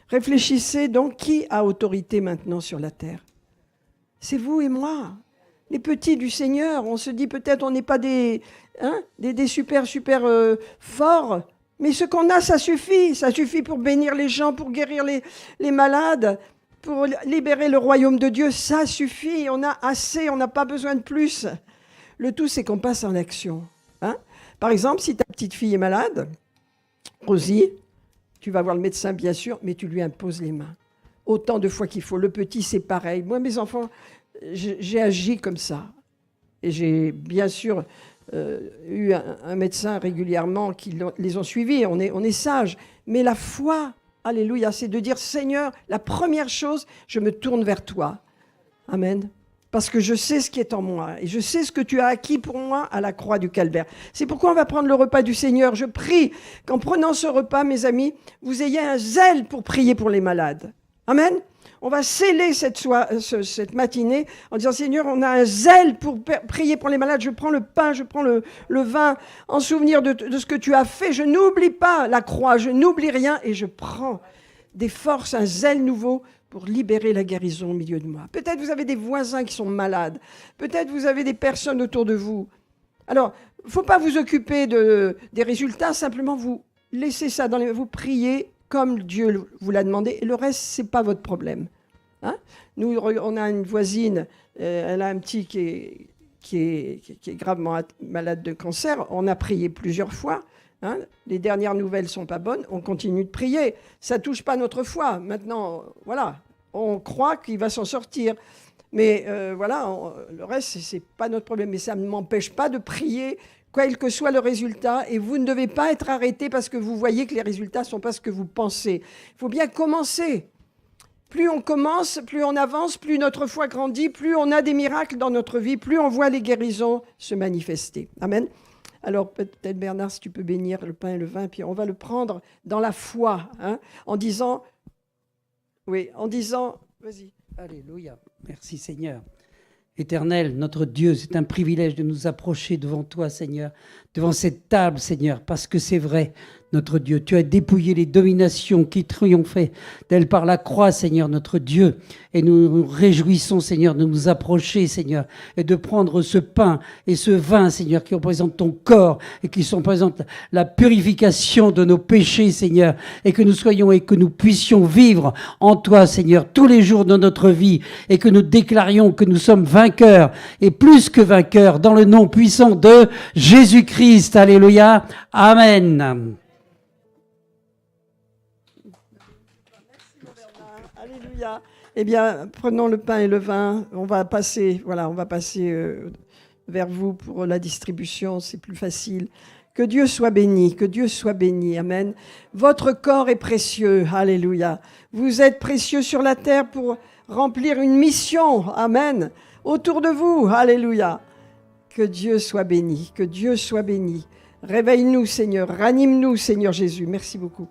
Réfléchissez donc, qui a autorité maintenant sur la terre ? C'est vous et moi, les petits du Seigneur. On se dit peut-être on n'est pas des super forts, mais ce qu'on a, ça suffit. Ça suffit pour bénir les gens, pour guérir les malades, pour libérer le royaume de Dieu. Ça suffit, on a assez, on n'a pas besoin de plus. Le tout, c'est qu'on passe en action. Par exemple, si ta petite fille est malade, Rosie, tu vas voir le médecin, bien sûr, mais tu lui imposes les mains. Autant de fois qu'il faut. Le petit, c'est pareil. Moi, mes enfants, j'ai agi comme ça. Et j'ai bien sûr eu un médecin régulièrement qui les ont suivis. On est sages. Mais la foi, alléluia, c'est de dire, Seigneur, la première chose, je me tourne vers toi. Amen. Parce que je sais ce qui est en moi et je sais ce que tu as acquis pour moi à la croix du Calvaire. C'est pourquoi on va prendre le repas du Seigneur. Je prie qu'en prenant ce repas, mes amis, vous ayez un zèle pour prier pour les malades. Amen. On va sceller cette matinée en disant, Seigneur, on a un zèle pour prier pour les malades. Je prends le pain, je prends le vin en souvenir de ce que tu as fait. Je n'oublie pas la croix, je n'oublie rien et je prends des forces, un zèle nouveau pour libérer la guérison au milieu de moi. Peut-être vous avez des voisins qui sont malades. Peut-être vous avez des personnes autour de vous. Alors, il ne faut pas vous occuper des résultats, simplement vous laissez ça vous priez comme Dieu vous l'a demandé. Et le reste, ce n'est pas votre problème. Nous, on a une voisine, elle a un petit qui est gravement malade de cancer. On a prié plusieurs fois. Les dernières nouvelles ne sont pas bonnes, on continue de prier. Ça ne touche pas notre foi. Maintenant, voilà, on croit qu'il va s'en sortir. Mais le reste, ce n'est pas notre problème. Mais ça ne m'empêche pas de prier, quel que soit le résultat. Et vous ne devez pas être arrêté parce que vous voyez que les résultats ne sont pas ce que vous pensez. Il faut bien commencer. Plus on commence, plus on avance, plus notre foi grandit, plus on a des miracles dans notre vie, plus on voit les guérisons se manifester. Amen. Alors peut-être Bernard, si tu peux bénir le pain et le vin, puis on va le prendre dans la foi, en disant, vas-y. Alléluia, merci Seigneur. Éternel, notre Dieu, c'est un privilège de nous approcher devant toi, Seigneur, devant cette table, Seigneur, parce que c'est vrai, notre Dieu, tu as dépouillé les dominations qui triomphaient d'elles par la croix, Seigneur, notre Dieu. Et nous nous réjouissons, Seigneur, de nous approcher, Seigneur, et de prendre ce pain et ce vin, Seigneur, qui représentent ton corps et qui représentent la purification de nos péchés, Seigneur, et que nous puissions vivre en toi, Seigneur, tous les jours de notre vie, et que nous déclarions que nous sommes vainqueurs et plus que vainqueurs dans le nom puissant de Jésus-Christ. Alléluia. Amen. Alléluia. Eh bien, prenons le pain et le vin. On va passer vers vous pour la distribution. C'est plus facile Que Dieu soit béni, que Dieu soit béni. Amen. Votre corps est précieux. Alléluia. Vous êtes précieux sur la terre pour remplir une mission. Amen. Autour de vous. Alléluia. Que Dieu soit béni, que Dieu soit béni. Réveille-nous, Seigneur. Ranime-nous, Seigneur Jésus. Merci beaucoup.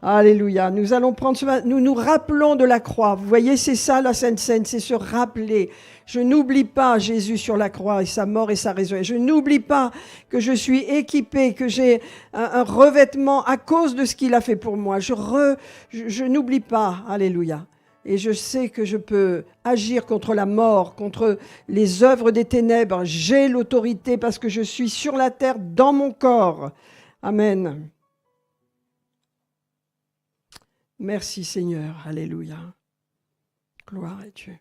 Alléluia. Nous allons prendre nous nous rappelons de la croix. Vous voyez, c'est ça la Sainte Seine, c'est se rappeler. Je n'oublie pas Jésus sur la croix et sa mort et sa résurrection. Je n'oublie pas que je suis équipé, que j'ai un revêtement à cause de ce qu'il a fait pour moi. Je n'oublie pas. Alléluia. Et je sais que je peux agir contre la mort, contre les œuvres des ténèbres. J'ai l'autorité parce que je suis sur la terre dans mon corps. Amen. Merci Seigneur. Alléluia. Gloire à Dieu.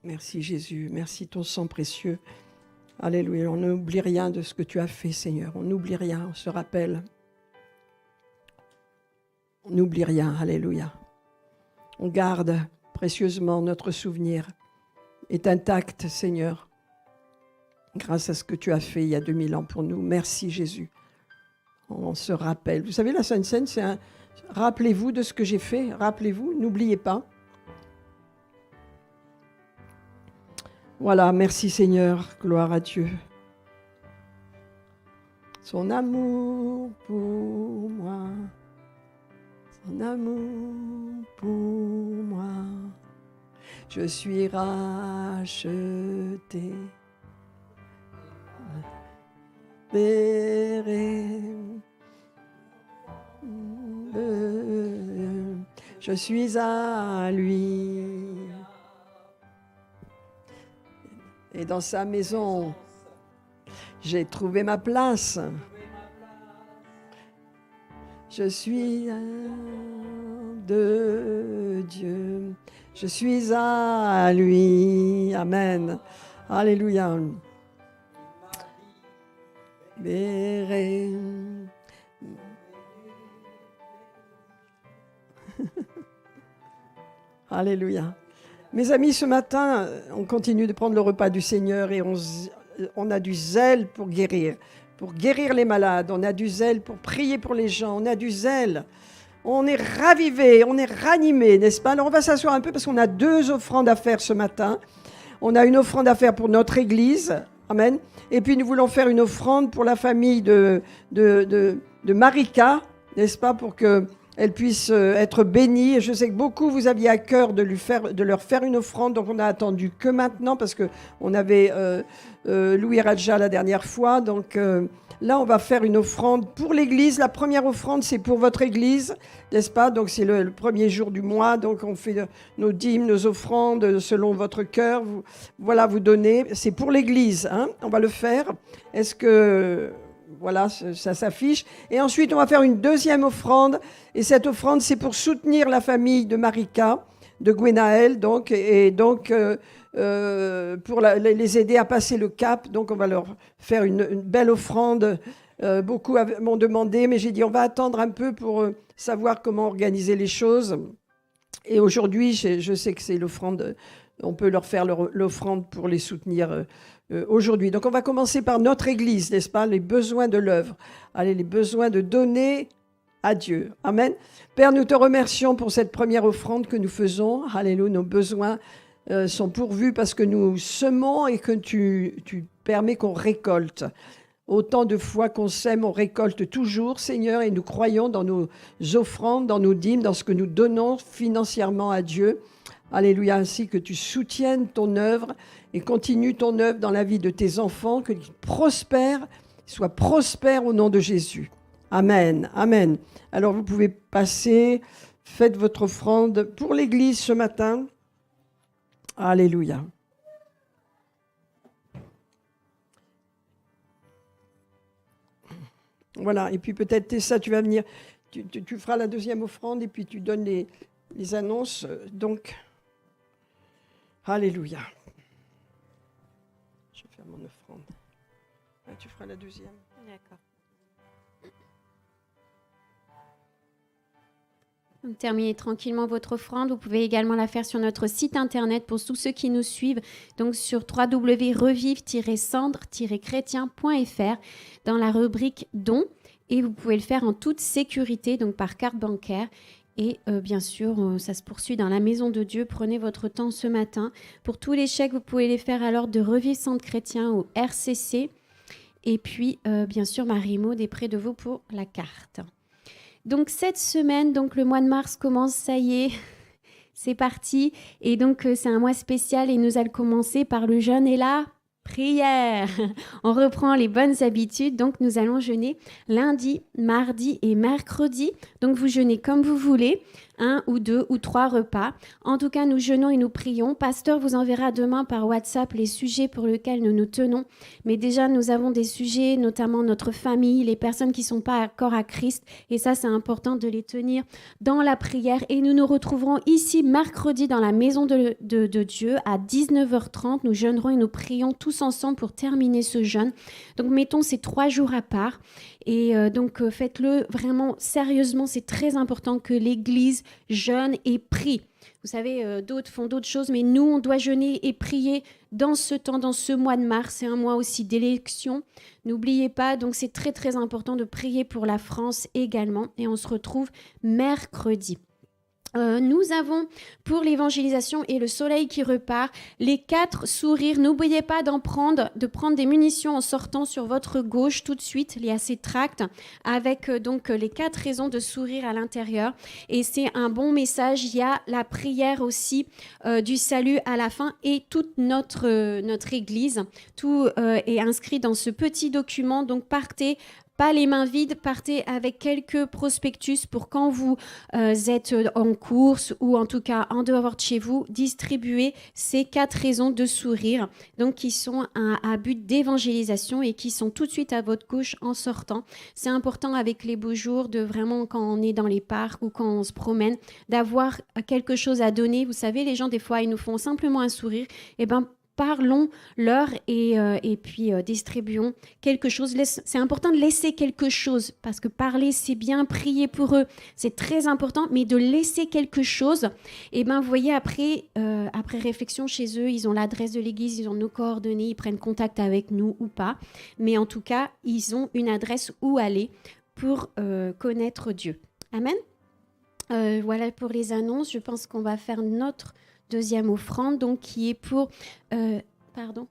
Merci Jésus, merci ton sang précieux. Alléluia, on n'oublie rien de ce que tu as fait Seigneur, on n'oublie rien, on se rappelle. On n'oublie rien, alléluia. On garde précieusement notre souvenir, est intact Seigneur, grâce à ce que tu as fait il y a 2000 ans pour nous. Merci Jésus, on se rappelle. Vous savez, la Sainte Seine, c'est rappelez-vous de ce que j'ai fait, rappelez-vous, n'oubliez pas. Voilà, merci Seigneur, gloire à Dieu. Son amour pour moi, son amour pour moi, je suis racheté. Je suis à lui. Et dans sa maison, j'ai trouvé ma place. Je suis de Dieu. Je suis à lui. Amen. Alléluia. Béret. Alléluia. Mes amis, ce matin, on continue de prendre le repas du Seigneur et on a du zèle pour guérir les malades, on a du zèle pour prier pour les gens, on a du zèle. On est ravivé, on est ranimé, n'est-ce pas? Alors on va s'asseoir un peu parce qu'on a 2 offrandes à faire ce matin. On a une offrande à faire pour notre Église, amen. Et puis nous voulons faire une offrande pour la famille de Marika, n'est-ce pas? Pour que elle puisse être bénie. Et je sais que beaucoup, vous aviez à cœur de leur faire une offrande, donc on a attendu que maintenant, parce qu'on avait Louis Raja la dernière fois. Donc là, on va faire une offrande pour l'Église. La première offrande, c'est pour votre Église, n'est-ce pas? Donc c'est le premier jour du mois, donc on fait nos dîmes, nos offrandes, selon votre cœur. Vous donnez. C'est pour l'Église, hein? On va le faire. Est-ce que... Voilà, ça s'affiche. Et ensuite, on va faire une deuxième offrande. Et cette offrande, c'est pour soutenir la famille de Marika, de Gwenaël, donc, et donc pour les aider à passer le cap. Donc, on va leur faire une belle offrande. Beaucoup m'ont demandé, mais j'ai dit, on va attendre un peu pour savoir comment organiser les choses. Et aujourd'hui, je sais que c'est l'offrande. On peut leur faire l'offrande pour les soutenir aujourd'hui. Donc, on va commencer par notre Église, n'est-ce pas? Les besoins de l'œuvre. Allez, les besoins de donner à Dieu. Amen. Père, nous te remercions pour cette première offrande que nous faisons. Alléluia, nos besoins sont pourvus parce que nous semons et que tu permets qu'on récolte. Autant de fois qu'on sème, on récolte toujours, Seigneur, et nous croyons dans nos offrandes, dans nos dîmes, dans ce que nous donnons financièrement à Dieu. Alléluia, ainsi que tu soutiennes ton œuvre et continue ton œuvre dans la vie de tes enfants, que tu prospères, sois prospère au nom de Jésus. Amen, amen. Alors vous pouvez passer, faites votre offrande pour l'Église ce matin. Alléluia. Voilà, et puis peut-être Tessa, tu vas venir, tu feras la deuxième offrande et puis tu donnes les annonces. Donc, alléluia. mon offrande. Ah, tu feras la deuxième. D'accord. Donc, terminez tranquillement votre offrande. Vous pouvez également la faire sur notre site internet pour tous ceux qui nous suivent. Donc sur www.revive-cendre-chrétien.fr dans la rubrique dons. Et vous pouvez le faire en toute sécurité, donc par carte bancaire. Et bien sûr, ça se poursuit dans la maison de Dieu. Prenez votre temps ce matin. Pour tous les chèques, vous pouvez les faire à l'ordre de Revive Centre Chrétien ou RCC. Et puis, bien sûr, Marie-Maud est près de vous pour la carte. Donc cette semaine, donc le mois de mars commence, ça y est, c'est parti. Et donc c'est un mois spécial et nous allons commencer par le jeûne et la prière. On reprend les bonnes habitudes, donc nous allons jeûner lundi, mardi et mercredi. Donc vous jeûnez comme vous voulez, 1 ou 2 ou 3 repas. En tout cas, nous jeûnons et nous prions. Pasteur vous enverra demain par WhatsApp les sujets pour lesquels nous nous tenons. Mais déjà, nous avons des sujets, notamment notre famille, les personnes qui ne sont pas encore à Christ. Et ça, c'est important de les tenir dans la prière. Et nous nous retrouverons ici mercredi dans la maison de Dieu à 19h30. Nous jeûnerons et nous prions tous ensemble pour terminer ce jeûne. Donc, mettons ces 3 jours à part. Et donc, faites-le vraiment sérieusement. C'est très important que l'Église jeûne et prie. Vous savez, d'autres font d'autres choses, mais nous, on doit jeûner et prier dans ce temps, dans ce mois de mars. C'est un mois aussi d'élection. N'oubliez pas, donc c'est très, très important de prier pour la France également. Et on se retrouve mercredi. Nous avons pour l'évangélisation et le soleil qui repart les 4 sourires. N'oubliez pas de prendre des munitions en sortant sur votre gauche tout de suite. Il y a ces tracts avec donc les 4 raisons de sourire à l'intérieur. Et c'est un bon message. Il y a la prière aussi du salut à la fin et toute notre église. Tout est inscrit dans ce petit document. Donc partez. Pas les mains vides, partez avec quelques prospectus pour quand vous êtes en course ou en tout cas en dehors de chez vous, distribuez ces 4 raisons de sourire, donc qui sont à but d'évangélisation et qui sont tout de suite à votre gauche en sortant. C'est important avec les beaux jours de vraiment quand on est dans les parcs ou quand on se promène, d'avoir quelque chose à donner. Vous savez, les gens des fois, ils nous font simplement un sourire. Eh ben parlons-leur et puis distribuons quelque chose. C'est important de laisser quelque chose parce que parler, c'est bien, prier pour eux, c'est très important, mais de laisser quelque chose. Et ben, vous voyez, après réflexion chez eux, ils ont l'adresse de l'église, ils ont nos coordonnées, ils prennent contact avec nous ou pas. Mais en tout cas, ils ont une adresse où aller pour connaître Dieu. Amen. Voilà pour les annonces. Je pense qu'on va faire notre deuxième offrande, donc qui est pour... pardon.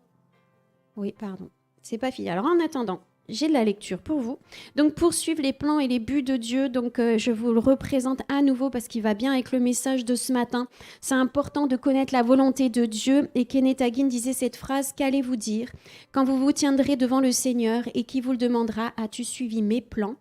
C'est pas fini. Alors en attendant, j'ai de la lecture pour vous. Donc poursuivre les plans et les buts de Dieu. Donc je vous le représente à nouveau parce qu'il va bien avec le message de ce matin. C'est important de connaître la volonté de Dieu. Et Kenneth Hagin disait cette phrase: qu'allez-vous dire quand vous vous tiendrez devant le Seigneur et qui vous le demandera: as-tu suivi mes plans ?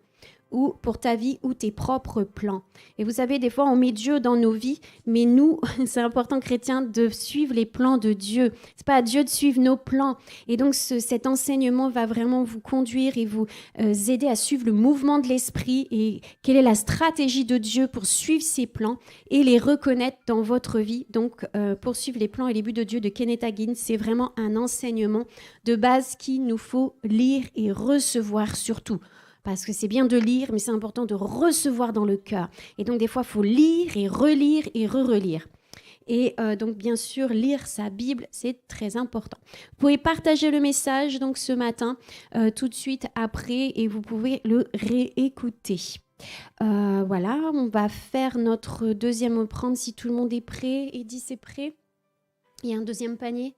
Ou pour ta vie ou tes propres plans. Et vous savez, des fois, on met Dieu dans nos vies, mais nous, c'est important, chrétiens, de suivre les plans de Dieu. C'est pas à Dieu de suivre nos plans. Et donc, cet enseignement va vraiment vous conduire et vous aider à suivre le mouvement de l'esprit et quelle est la stratégie de Dieu pour suivre ses plans et les reconnaître dans votre vie. Donc, poursuivre les plans et les buts de Dieu de Kenneth Hagin, c'est vraiment un enseignement de base qu'il nous faut lire et recevoir surtout. Parce que c'est bien de lire, mais c'est important de recevoir dans le cœur. Et donc, des fois, il faut lire et relire et re-relire. Et donc, bien sûr, lire sa Bible, c'est très important. Vous pouvez partager le message donc, ce matin, tout de suite après, et vous pouvez le réécouter. Voilà, on va faire notre deuxième offrande si tout le monde est prêt. Eddy, c'est prêt? Il y a un deuxième panier?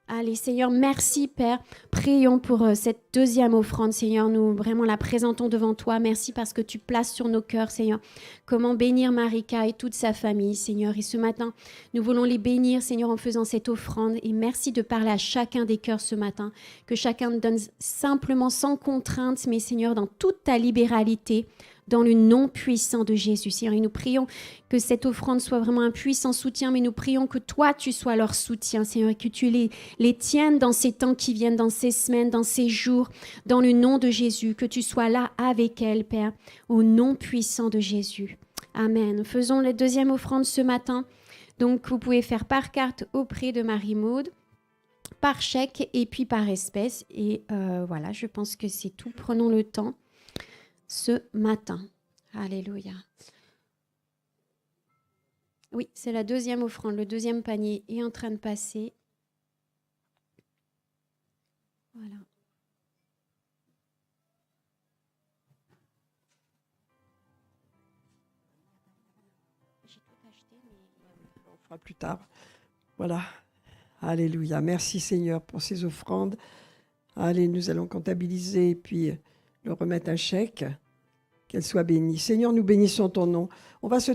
Allez, Seigneur, merci, Père. Prions pour cette deuxième offrande, Seigneur. Nous vraiment la présentons devant toi. Merci parce que tu places sur nos cœurs, Seigneur, comment bénir Marika et toute sa famille, Seigneur. Et ce matin, nous voulons les bénir, Seigneur, en faisant cette offrande. Et merci de parler à chacun des cœurs ce matin. Que chacun donne simplement sans contrainte, mais Seigneur, dans toute ta libéralité, dans le nom puissant de Jésus. Seigneur, et nous prions que cette offrande soit vraiment un puissant soutien, mais nous prions que toi, tu sois leur soutien, Seigneur, et que tu les tiennes dans ces temps qui viennent, dans ces semaines, dans ces jours, dans le nom de Jésus, que tu sois là avec elles, Père, au nom puissant de Jésus. Amen. Faisons la deuxième offrande ce matin. Donc, vous pouvez faire par carte auprès de Marie-Maud, par chèque et puis par espèce. Et voilà, je pense que c'est tout. Prenons le temps ce matin. Alléluia. Oui, c'est la deuxième offrande. Le deuxième panier est en train de passer. Voilà. J'ai tout acheté, mais... On fera plus tard. Voilà. Alléluia. Merci Seigneur pour ces offrandes. Allez, nous allons comptabiliser et puis leur remettre un chèque. Qu'elle soit bénie. Seigneur, nous bénissons ton nom. On va se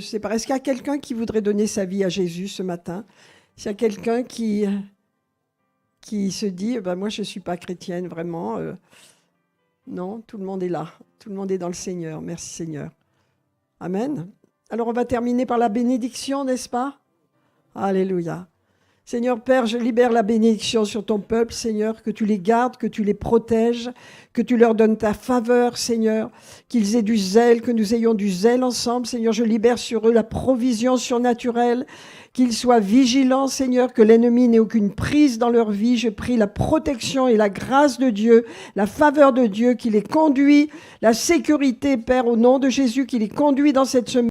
séparer. Est-ce qu'il y a quelqu'un qui voudrait donner sa vie à Jésus ce matin? S'il y a quelqu'un qui se dit, moi je ne suis pas chrétienne vraiment. Non, tout le monde est là. Tout le monde est dans le Seigneur. Merci Seigneur. Amen. Alors on va terminer par la bénédiction, n'est-ce pas? Alléluia. Seigneur Père, je libère la bénédiction sur ton peuple, Seigneur, que tu les gardes, que tu les protèges, que tu leur donnes ta faveur, Seigneur, qu'ils aient du zèle, que nous ayons du zèle ensemble. Seigneur, je libère sur eux la provision surnaturelle, qu'ils soient vigilants, Seigneur, que l'ennemi n'ait aucune prise dans leur vie. Je prie la protection et la grâce de Dieu, la faveur de Dieu qui les conduit, la sécurité, Père, au nom de Jésus, qui les conduit dans cette semaine.